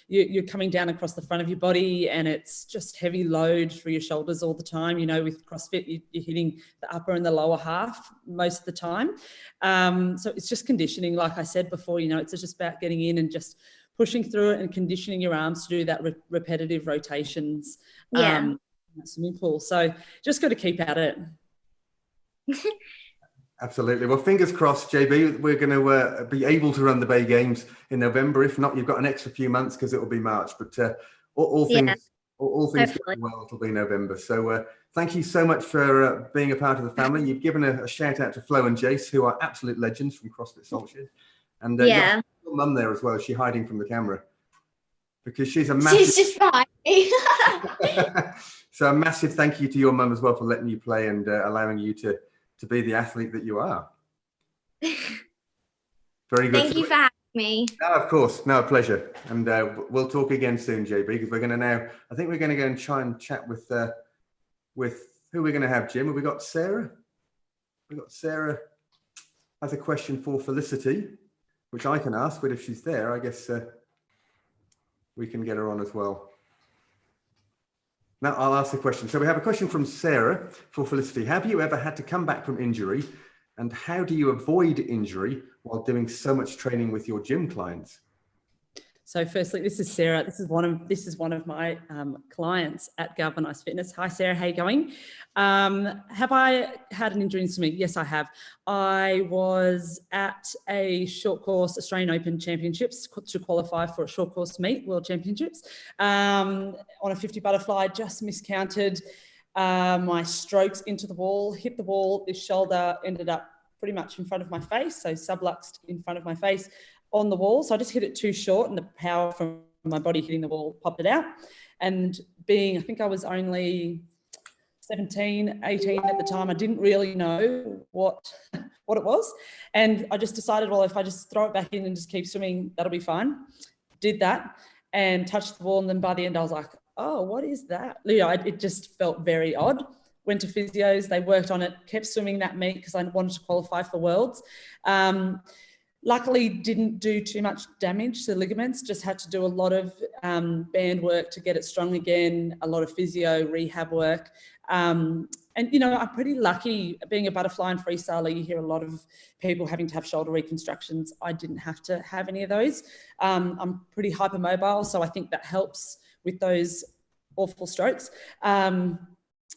You're coming down across the front of your body, and it's just heavy load through your shoulders all the time. With CrossFit, you're hitting the upper and the lower half most of the time. So it's just conditioning. Like I said before, it's just about getting in and just pushing through it and conditioning your arms to do that repetitive rotations in the swimming pool. So just got to keep at it. Absolutely. Well, fingers crossed, JB, we're going to be able to run the Bay Games in November. If not, you've got an extra few months because it will be March. But all things going well, it'll be November. So thank you so much for being a part of the family. You've given a shout out to Flo and Jace, who are absolute legends from CrossFit Salt Shed. And your mum there as well. Is she hiding from the camera? Because she's She's just behind me. So a massive thank you to your mum as well for letting you play and allowing you to be the athlete that you are. Very good. Thank you for having me. No, of course. No, a pleasure. And we'll talk again soon, JB, because we're going to I think we're going to go and try and chat with who we're going to have, Jim. Have we got Sarah? We've got Sarah has a question for Felicity, which I can ask, but if she's there, I guess we can get her on as well. Now I'll ask the question. So we have a question from Sarah for Felicity. Have you ever had to come back from injury, and how do you avoid injury while doing so much training with your gym clients? So firstly, this is Sarah. This is one of my clients at Galvez Fitness. Hi, Sarah. How are you going? Have I had an injury in swimming? Yes, I have. I was at a short course Australian Open Championships to qualify for a short course meet, World Championships. On a 50 butterfly, just miscounted my strokes into the wall, hit the wall. This shoulder ended up pretty much in front of my face, so subluxed in front of my face on the wall. So I just hit it too short, and the power from my body hitting the wall popped it out. And I think I was only 17, 18 at the time, I didn't really know what it was. And I just decided, well, if I just throw it back in and just keep swimming, that'll be fine. Did that and touched the wall. And then by the end, I was like, oh, what is that? You know, it just felt very odd. Went to physios, they worked on it, kept swimming that meet because I wanted to qualify for Worlds. Luckily, didn't do too much damage to the ligaments, just had to do a lot of band work to get it strong again, a lot of physio, rehab work. And, you know, I'm pretty lucky being a butterfly and freestyler. You hear a lot of people having to have shoulder reconstructions. I didn't have to have any of those. I'm pretty hypermobile, so I think that helps with those awful strokes.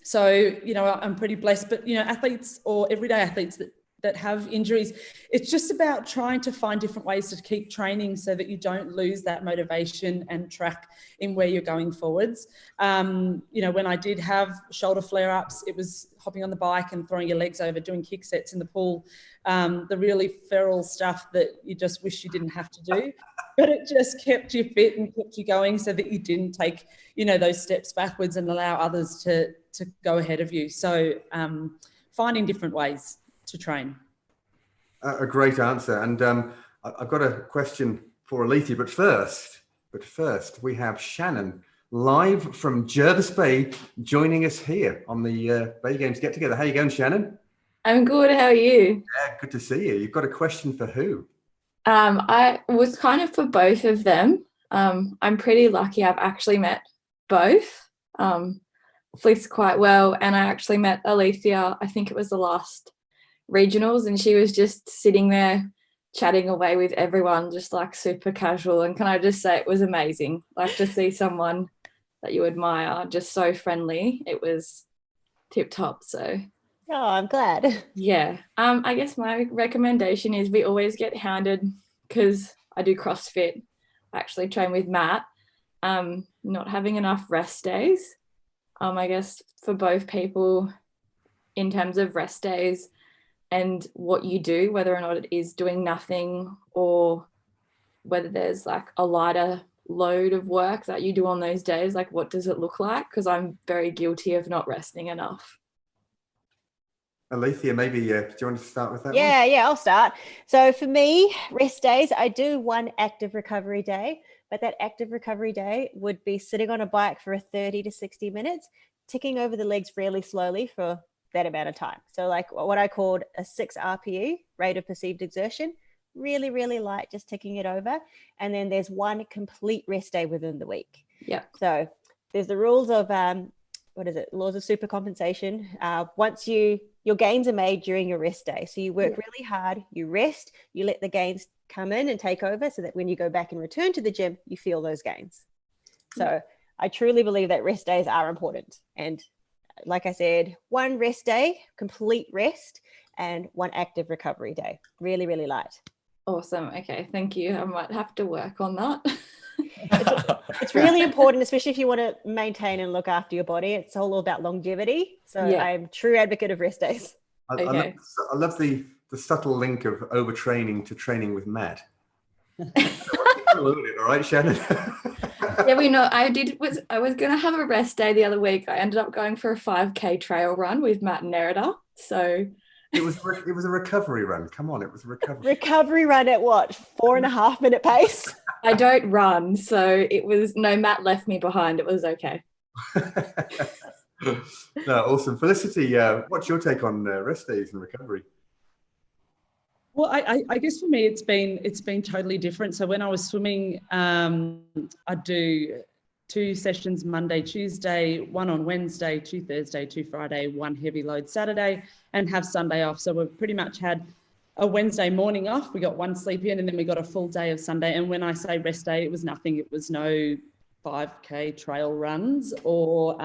So, you know, I'm pretty blessed. But, you know, athletes or everyday athletes that have injuries, it's just about trying to find different ways to keep training so that you don't lose that motivation and track in where you're going forwards. You know, when I did have shoulder flare-ups, it was hopping on the bike and throwing your legs over, doing kick sets in the pool, the really feral stuff that you just wish you didn't have to do. But it just kept you fit and kept you going so that you didn't take, you know, those steps backwards and allow others to go ahead of you. So finding different ways to train. A great answer. And I've got a question for Alethea, but first we have Shannon live from Jervis Bay joining us here on the Bay Games Get Together. How you going, Shannon? I'm good. How are you? Yeah, good to see you. You've got a question for who? I was kind of for both of them. I'm pretty lucky. I've actually met both. Fliss quite well, and I actually met Alethea, I think it was the last regionals, and she was just sitting there chatting away with everyone, just like super casual. And can I just say, it was amazing, like to see someone that you admire just so friendly. It was tip top. So Oh, I'm glad. yeah, I guess my recommendation is we always get hounded because I do CrossFit. I actually train with Matt. Not having enough rest days. I guess for both people in terms of rest days and what you do, whether or not it is doing nothing or whether there's like a lighter load of work that you do on those days, like what does it look like? Because I'm very guilty of not resting enough. Alethea, maybe do you want to start with that one? Yeah, I'll start. So for me, rest days, I do one active recovery day, but that active recovery day would be sitting on a bike for 30 to 60 minutes, ticking over the legs really slowly for that amount of time. So like what I called a 6 RPE, rate of perceived exertion, really, really light, just ticking it over. And then there's one complete rest day within the week. Yeah. So there's the rules of, laws of supercompensation. Once your gains are made during your rest day. So you work really hard, you rest, you let the gains come in and take over so that when you go back and return to the gym, you feel those gains. So I truly believe that rest days are important. And like I said, one rest day, complete rest, and one active recovery day. Really, really light. Awesome. Okay. Thank you. I might have to work on that. It's really important, especially if you want to maintain and look after your body. It's all about longevity. So I'm a true advocate of rest days. I love the subtle link of overtraining to training with Matt. All right, Shannon. Yeah, we know. I was going to have a rest day the other week. I ended up going for a 5K trail run with Matt and Nerida. So it was a recovery run. Come on, it was a recovery run at what, 4.5 minute pace? I don't run, so it was Matt left me behind. It was okay. No, awesome. Felicity, what's your take on rest days and recovery? Well, I guess for me, it's been totally different. So when I was swimming, I do 2 sessions Monday, Tuesday, 1 on Wednesday, 2 Thursday, 2 Friday, 1 heavy load Saturday, and have Sunday off. So we've pretty much had a Wednesday morning off. We got 1 sleep in, and then we got a full day of Sunday. And when I say rest day, it was nothing. It was no 5K trail runs, or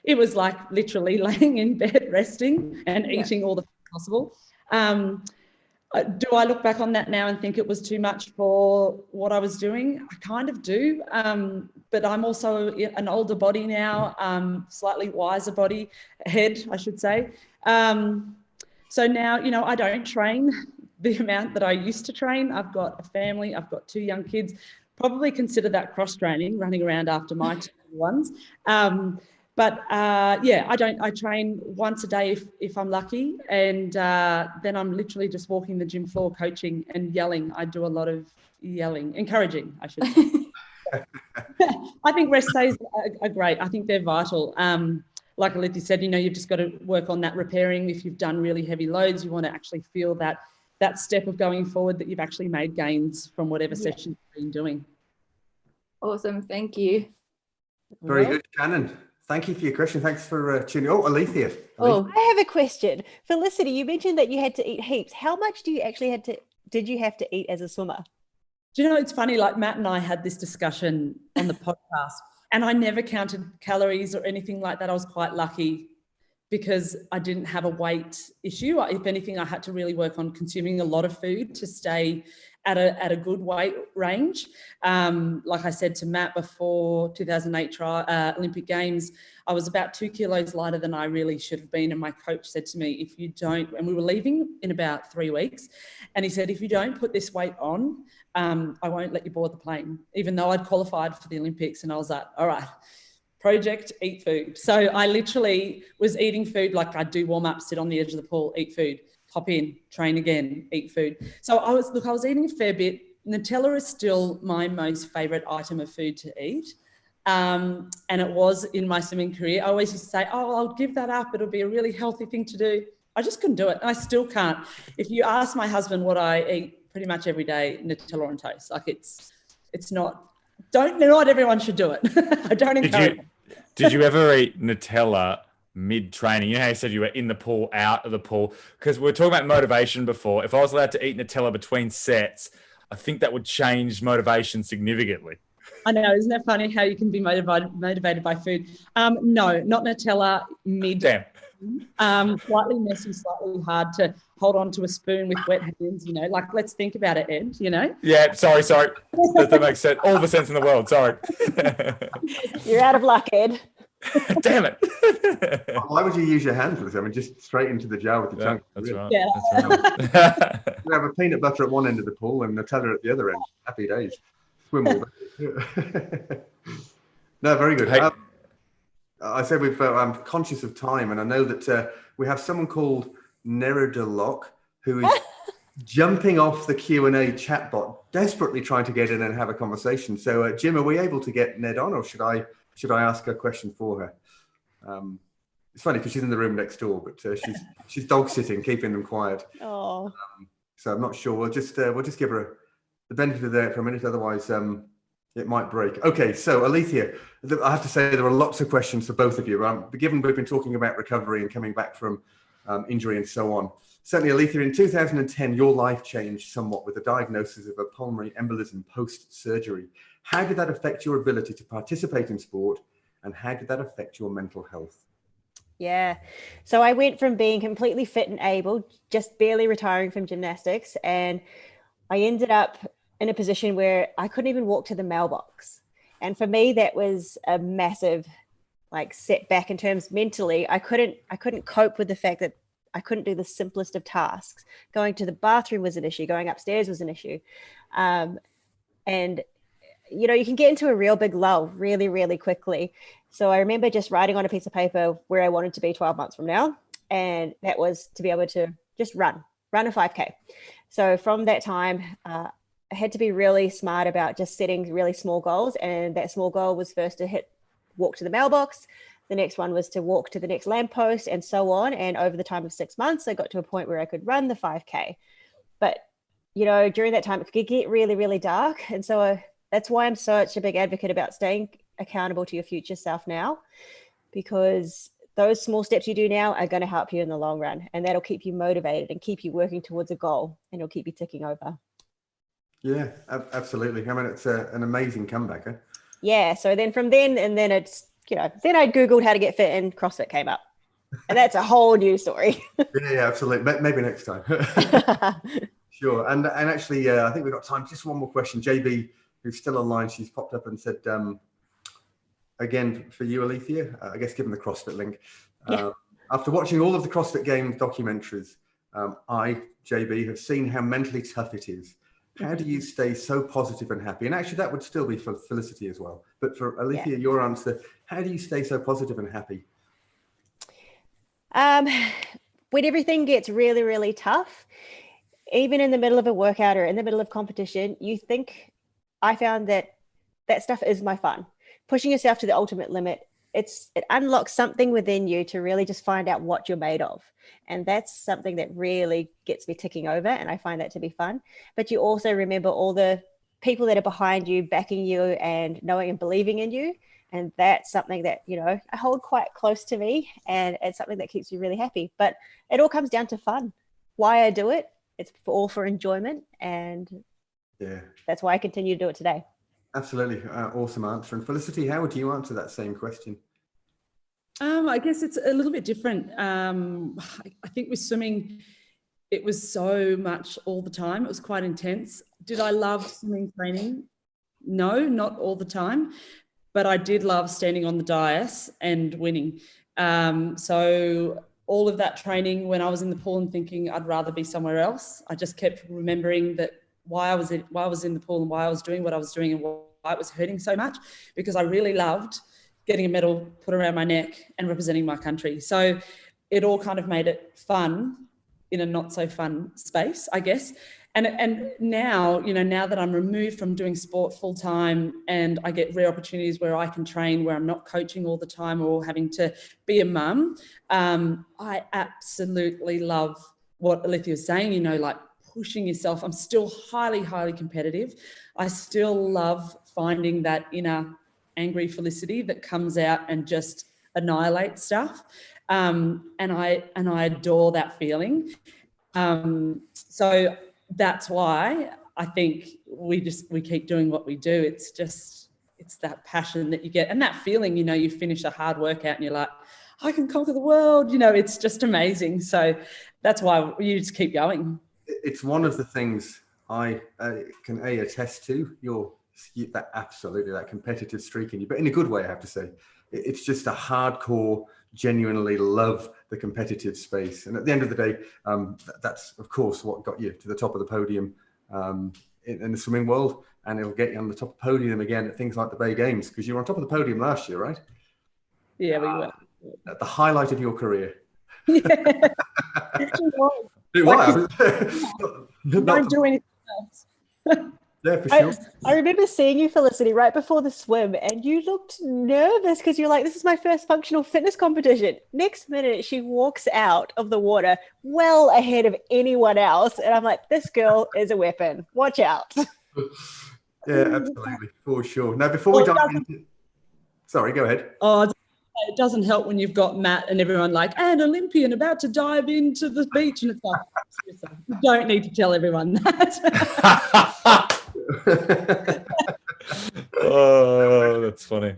it was like literally laying in bed, resting and eating all the food possible. Do I look back on that now and think it was too much for what I was doing? I kind of do, but I'm also an older body now, slightly wiser head, I should say. So now, I don't train the amount that I used to train. I've got a family, I've got 2 young kids, probably consider that cross-training, running around after my 2 ones. I train once a day if I'm lucky, and then I'm literally just walking the gym floor, coaching and yelling. I do a lot of yelling, encouraging, I should say. I think rest days are great. I think they're vital. Like Alethea said, you've just got to work on that repairing. If you've done really heavy loads, you want to actually feel that step of going forward, that you've actually made gains from whatever session you've been doing. Awesome. Thank you. Very good, Shannon. Thank you for your question. Thanks for tuning. Oh, Alethea. Oh, I have a question. Felicity, you mentioned that you had to eat heaps. How much did you have to eat as a swimmer? Do you know, it's funny, like Matt and I had this discussion on the podcast, and I never counted calories or anything like that. I was quite lucky because I didn't have a weight issue. If anything, I had to really work on consuming a lot of food to stay at a good weight range. Like I said to Matt before 2008 Olympic Games, I was about 2 kilos lighter than I really should have been. And my coach said to me, if you don't, and we were leaving in about 3 weeks, and he said, if you don't put this weight on, I won't let you board the plane, even though I'd qualified for the Olympics. And I was like, all right, project, eat food. So I literally was eating food like I'd do warm up, sit on the edge of the pool, eat food, hop in, train again, eat food. So I was eating a fair bit. Nutella is still my most favourite item of food to eat. And it was in my swimming career. I always used to say, oh, I'll give that up. It'll be a really healthy thing to do. I just couldn't do it. And I still can't. If you ask my husband what I eat pretty much every day, Nutella on toast. Like it's not everyone should do it. I don't encourage it. Did you ever eat Nutella mid-training? You know how you said you were in the pool, out of the pool? Because we were talking about motivation before. If I was allowed to eat Nutella between sets, I think that would change motivation significantly. I know, isn't it funny how you can be motivated by food? No, not Nutella mid. Damn. Slightly messy, slightly hard to hold on to a spoon with wet hands, like let's think about it, Ed, Yeah, sorry. That makes sense. All the sense in the world, sorry. You're out of luck, Ed. Damn it. Why would you use your hand for this? I mean, just straight into the jar with the chunk. That's really. right. Yeah. That's right. You have a peanut butter at one end of the pool and Nutella at the other end. Happy days. Swim all day. No, very good. Hey. I said I'm conscious of time, and I know that we have someone called Neredelok who is jumping off the Q&A chatbot, desperately trying to get in and have a conversation. So, Jim, are we able to get Ned on, or should I ask a question for her? It's funny because she's in the room next door, but she's dog sitting, keeping them quiet. Oh. So I'm not sure. We'll just give her the benefit of that for a minute. Otherwise, it might break. Okay, so Alethea, I have to say there are lots of questions for both of you. Given we've been talking about recovery and coming back from injury and so on. Certainly, Alethea, in 2010, your life changed somewhat with the diagnosis of a pulmonary embolism post-surgery. How did that affect your ability to participate in sport, and how did that affect your mental health? Yeah. So I went from being completely fit and able, just barely retiring from gymnastics, and I ended up in a position where I couldn't even walk to the mailbox. And for me, that was a massive setback in terms mentally. I couldn't cope with the fact that I couldn't do the simplest of tasks. Going to the bathroom was an issue. Going upstairs was an issue. And you can get into a real big lull really, really quickly. So I remember just writing on a piece of paper where I wanted to be 12 months from now. And that was to be able to just run a 5K. So from that time, I had to be really smart about just setting really small goals. And that small goal was first to walk to the mailbox. The next one was to walk to the next lamppost, and so on. And over the time of 6 months, I got to a point where I could run the 5K. But, during that time, it could get really, really dark. And so that's why I'm such a big advocate about staying accountable to your future self now, because those small steps you do now are going to help you in the long run. And that'll keep you motivated and keep you working towards a goal, and it'll keep you ticking over. Yeah, absolutely. I mean, it's an amazing comeback. Eh? Yeah. So then from then, and then it's, then I Googled how to get fit and CrossFit came up. And that's a whole new story. Yeah, absolutely. Maybe next time. Sure. And actually, I think we've got time. Just one more question. JB, who's still online, she's popped up and said, again, for you, Alethea, I guess given the CrossFit link, after watching all of the CrossFit Games documentaries, JB, have seen how mentally tough it is. How do you stay so positive and happy? And actually, that would still be for Felicity as well. But for Alethea, your answer, how do you stay so positive and happy? When everything gets really, really tough, even in the middle of a workout or in the middle of competition, I found that that stuff is my fun. Pushing yourself to the ultimate limit, it unlocks something within you to really just find out what you're made of. And that's something that really gets me ticking over, and I find that to be fun. But you also remember all the people that are behind you, backing you and knowing and believing in you. And that's something that, you know, I hold quite close to me, and it's something that keeps me really happy. But it all comes down to fun. Why I do it, it's all for enjoyment, and that's why I continue to do it today. Absolutely. Awesome answer. And Felicity, how would you answer that same question? I guess it's a little bit different. I think with swimming, it was so much all the time. It was quite intense. Did I love swimming training? No, not all the time. But I did love standing on the dais and winning. So all of that training, when I was in the pool and thinking I'd rather be somewhere else, I just kept remembering that why I was in the pool and why I was doing what I was doing and why it was hurting so much, because I really loved getting a medal put around my neck and representing my country. So it all kind of made it fun in a not so fun space, I guess. And now, you know, now that I'm removed from doing sport full time and I get rare opportunities where I can train, where I'm not coaching all the time or having to be a mum, I absolutely love what Alethea was saying, you know, like pushing yourself. I'm still highly, highly competitive. I still love finding that inner angry Felicity that comes out and just annihilates stuff. And I adore that feeling. So that's why I think we keep doing what we do. It's that passion that you get, and that feeling, you know, you finish a hard workout and you're like, I can conquer the world, you know, it's just amazing. So that's why you just keep going. It's one of the things I can attest to, that competitive streak in you, but in a good way, I have to say. It's just a hardcore, genuinely love the competitive space. And at the end of the day, that's, of course, what got you to the top of the podium in the swimming world. And it'll get you on the top of the podium again at things like the Bay Games, because you were on top of the podium last year, right? Yeah, we were. At the highlight of your career. Yeah. It was. Don't do anything else. Yeah, for sure. I remember seeing you, Felicity, right before the swim, and you looked nervous because you're like, this is my first functional fitness competition. Next minute, she walks out of the water well ahead of anyone else. And I'm like, this girl is a weapon. Watch out. Yeah, absolutely. For sure. Now, before we dive into... Sorry, go ahead. Oh, it doesn't help when you've got Matt and everyone like, an Olympian about to dive into the beach. And it's like, you don't need to tell everyone that. Oh, that's funny.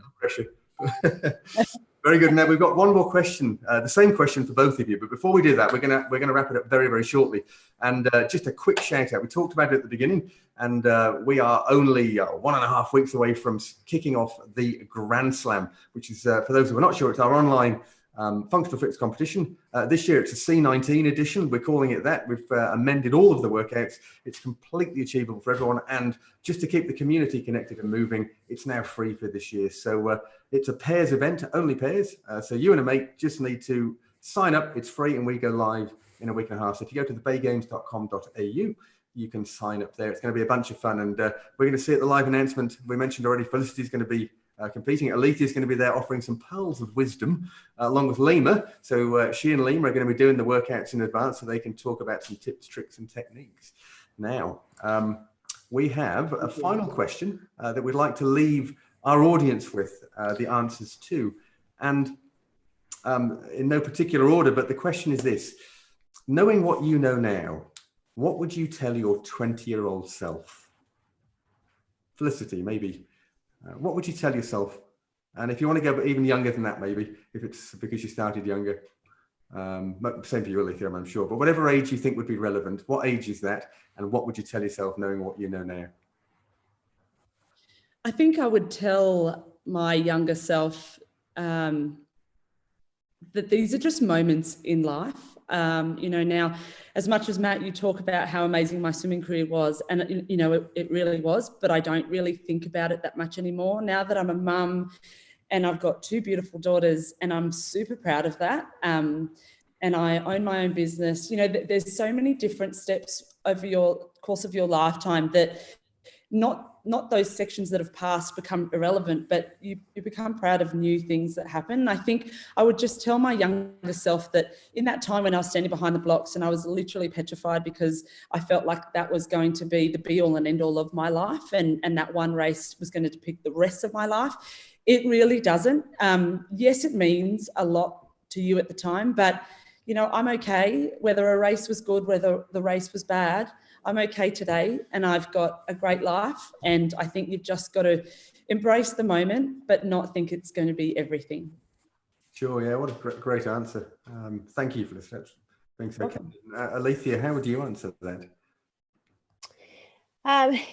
Very good. Now we've got one more question, the same question for both of you. But before we do that, we're gonna wrap it up very, very shortly. And just a quick shout out. We talked about it at the beginning, and we are only 1.5 weeks away from kicking off the Grand Slam, which is, for those who are not sure, it's our online functional fitness competition. This year it's a C19 edition. We're calling it that. We've amended all of the workouts. It's completely achievable for everyone. And just to keep the community connected and moving, it's now free for this year. So it's a pairs event, only pairs. So you and a mate just need to sign up. It's free, and we go live in a week and a half. So if you go to thebaygames.com.au, you can sign up there. It's going to be a bunch of fun. And we're going to see at the live announcement, we mentioned already, Felicity's going to be competing. Alethea is going to be there offering some pearls of wisdom along with Lima. So she and Lima are going to be doing the workouts in advance so they can talk about some tips, tricks and techniques. Now, we have a final question that we'd like to leave our audience with the answers to. And in no particular order, but the question is this: knowing what you know now, what would you tell your 20-year-old self? Felicity, maybe. What would you tell yourself? And if you want to go even younger than that, maybe, if it's because you started younger, same for you, Alethea, I'm sure, but whatever age you think would be relevant, what age is that? And what would you tell yourself knowing what you know now? I think I would tell my younger self that these are just moments in life. You know, now, as much as Matt, you talk about how amazing my swimming career was, and, you know, it really was, but I don't really think about it that much anymore. Now that I'm a mum and I've got 2 beautiful daughters, and I'm super proud of that. And I own my own business. You know, there's so many different steps over your course of your lifetime that not not those sections that have passed become irrelevant, but you become proud of new things that happen. I think I would just tell my younger self that in that time when I was standing behind the blocks and I was literally petrified because I felt like that was going to be the be all and end all of my life, and that one race was going to depict the rest of my life. It really doesn't. Yes, it means a lot to you at the time, but you know, I'm okay whether a race was good, whether the race was bad. I'm okay today and I've got a great life, and I think you've just got to embrace the moment but not think it's going to be everything. Sure, yeah, what a great answer. Thank you for this. Thanks. Okay. Alethea, how would you answer that?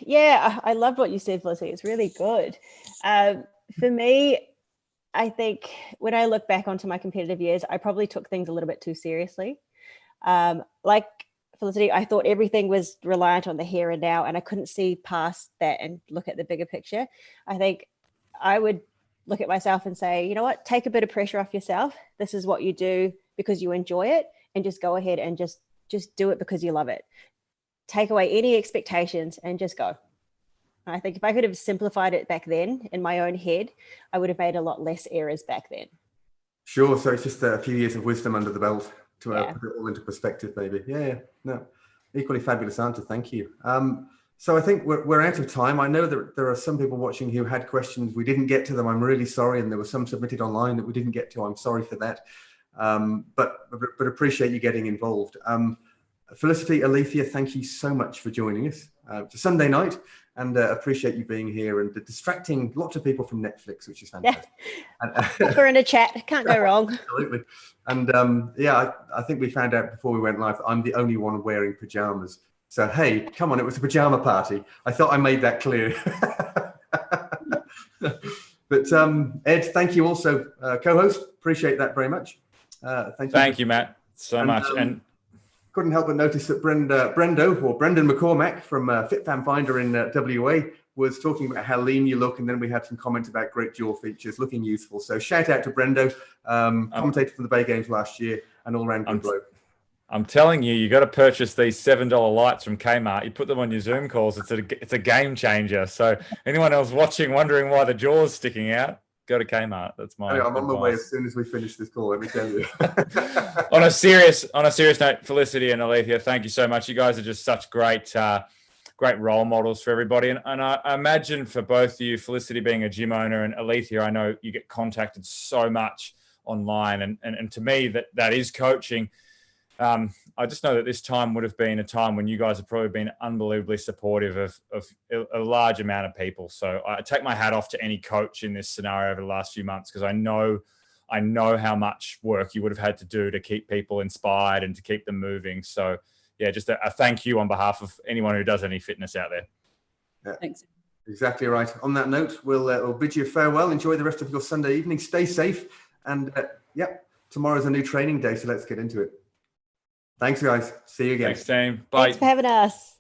Yeah, I loved what you said, Felicity. It's really good. For me, I think when I look back onto my competitive years, I probably took things a little bit too seriously. Like Felicity, I thought everything was reliant on the here and now, and I couldn't see past that and look at the bigger picture. I think I would look at myself and say, you know what, take a bit of pressure off yourself. This is what you do because you enjoy it, and just go ahead and just do it because you love it. Take away any expectations and just go. I think if I could have simplified it back then in my own head, I would have made a lot less errors back then. Sure. So it's just a few years of wisdom under the belt to put it all into perspective, maybe. Yeah. No, equally fabulous answer. Thank you. So I think we're out of time. I know that there are some people watching who had questions. We didn't get to them. I'm really sorry. And there were some submitted online that we didn't get to. I'm sorry for that. But appreciate you getting involved. Felicity, Alethea, thank you so much for joining us. It's a Sunday night, and appreciate you being here and distracting lots of people from Netflix, which is fantastic. Yeah. We're in a chat, can't go wrong. Absolutely. And yeah, I think we found out before we went live that I'm the only one wearing pajamas. So hey, come on, it was a pajama party. I thought I made that clear. But Ed, thank you also, co-host. Appreciate that very much. Thank you, Matt, so much. And couldn't help but notice that Brendan McCormack from FitFam Finder in WA was talking about how lean you look, and then we had some comments about great jaw features, looking youthful. So shout out to Brendo, commentator from the Bay Games last year, and all-round good bloke. I'm telling you, you got to purchase these $7 lights from Kmart. You put them on your Zoom calls. It's a game changer. So anyone else watching, wondering why the jaw's sticking out, go to Kmart. That's my I'm advice. on my way as soon as we finish this call, let me tell you. On a serious note, Felicity and Alethea, thank you so much. You guys are just such great role models for everybody. And I imagine for both of you, Felicity being a gym owner, and Alethea, I know you get contacted so much online. And to me, that is coaching. I just know that this time would have been a time when you guys have probably been unbelievably supportive of a large amount of people. So I take my hat off to any coach in this scenario over the last few months, because I know how much work you would have had to do to keep people inspired and to keep them moving. So yeah, just a thank you on behalf of anyone who does any fitness out there. Yeah, thanks. Exactly right. On that note, we'll bid you farewell. Enjoy the rest of your Sunday evening. Stay safe. And yeah, tomorrow's a new training day, so let's get into it. Thanks, guys. See you again. Thanks, team. Bye. Thanks for having us.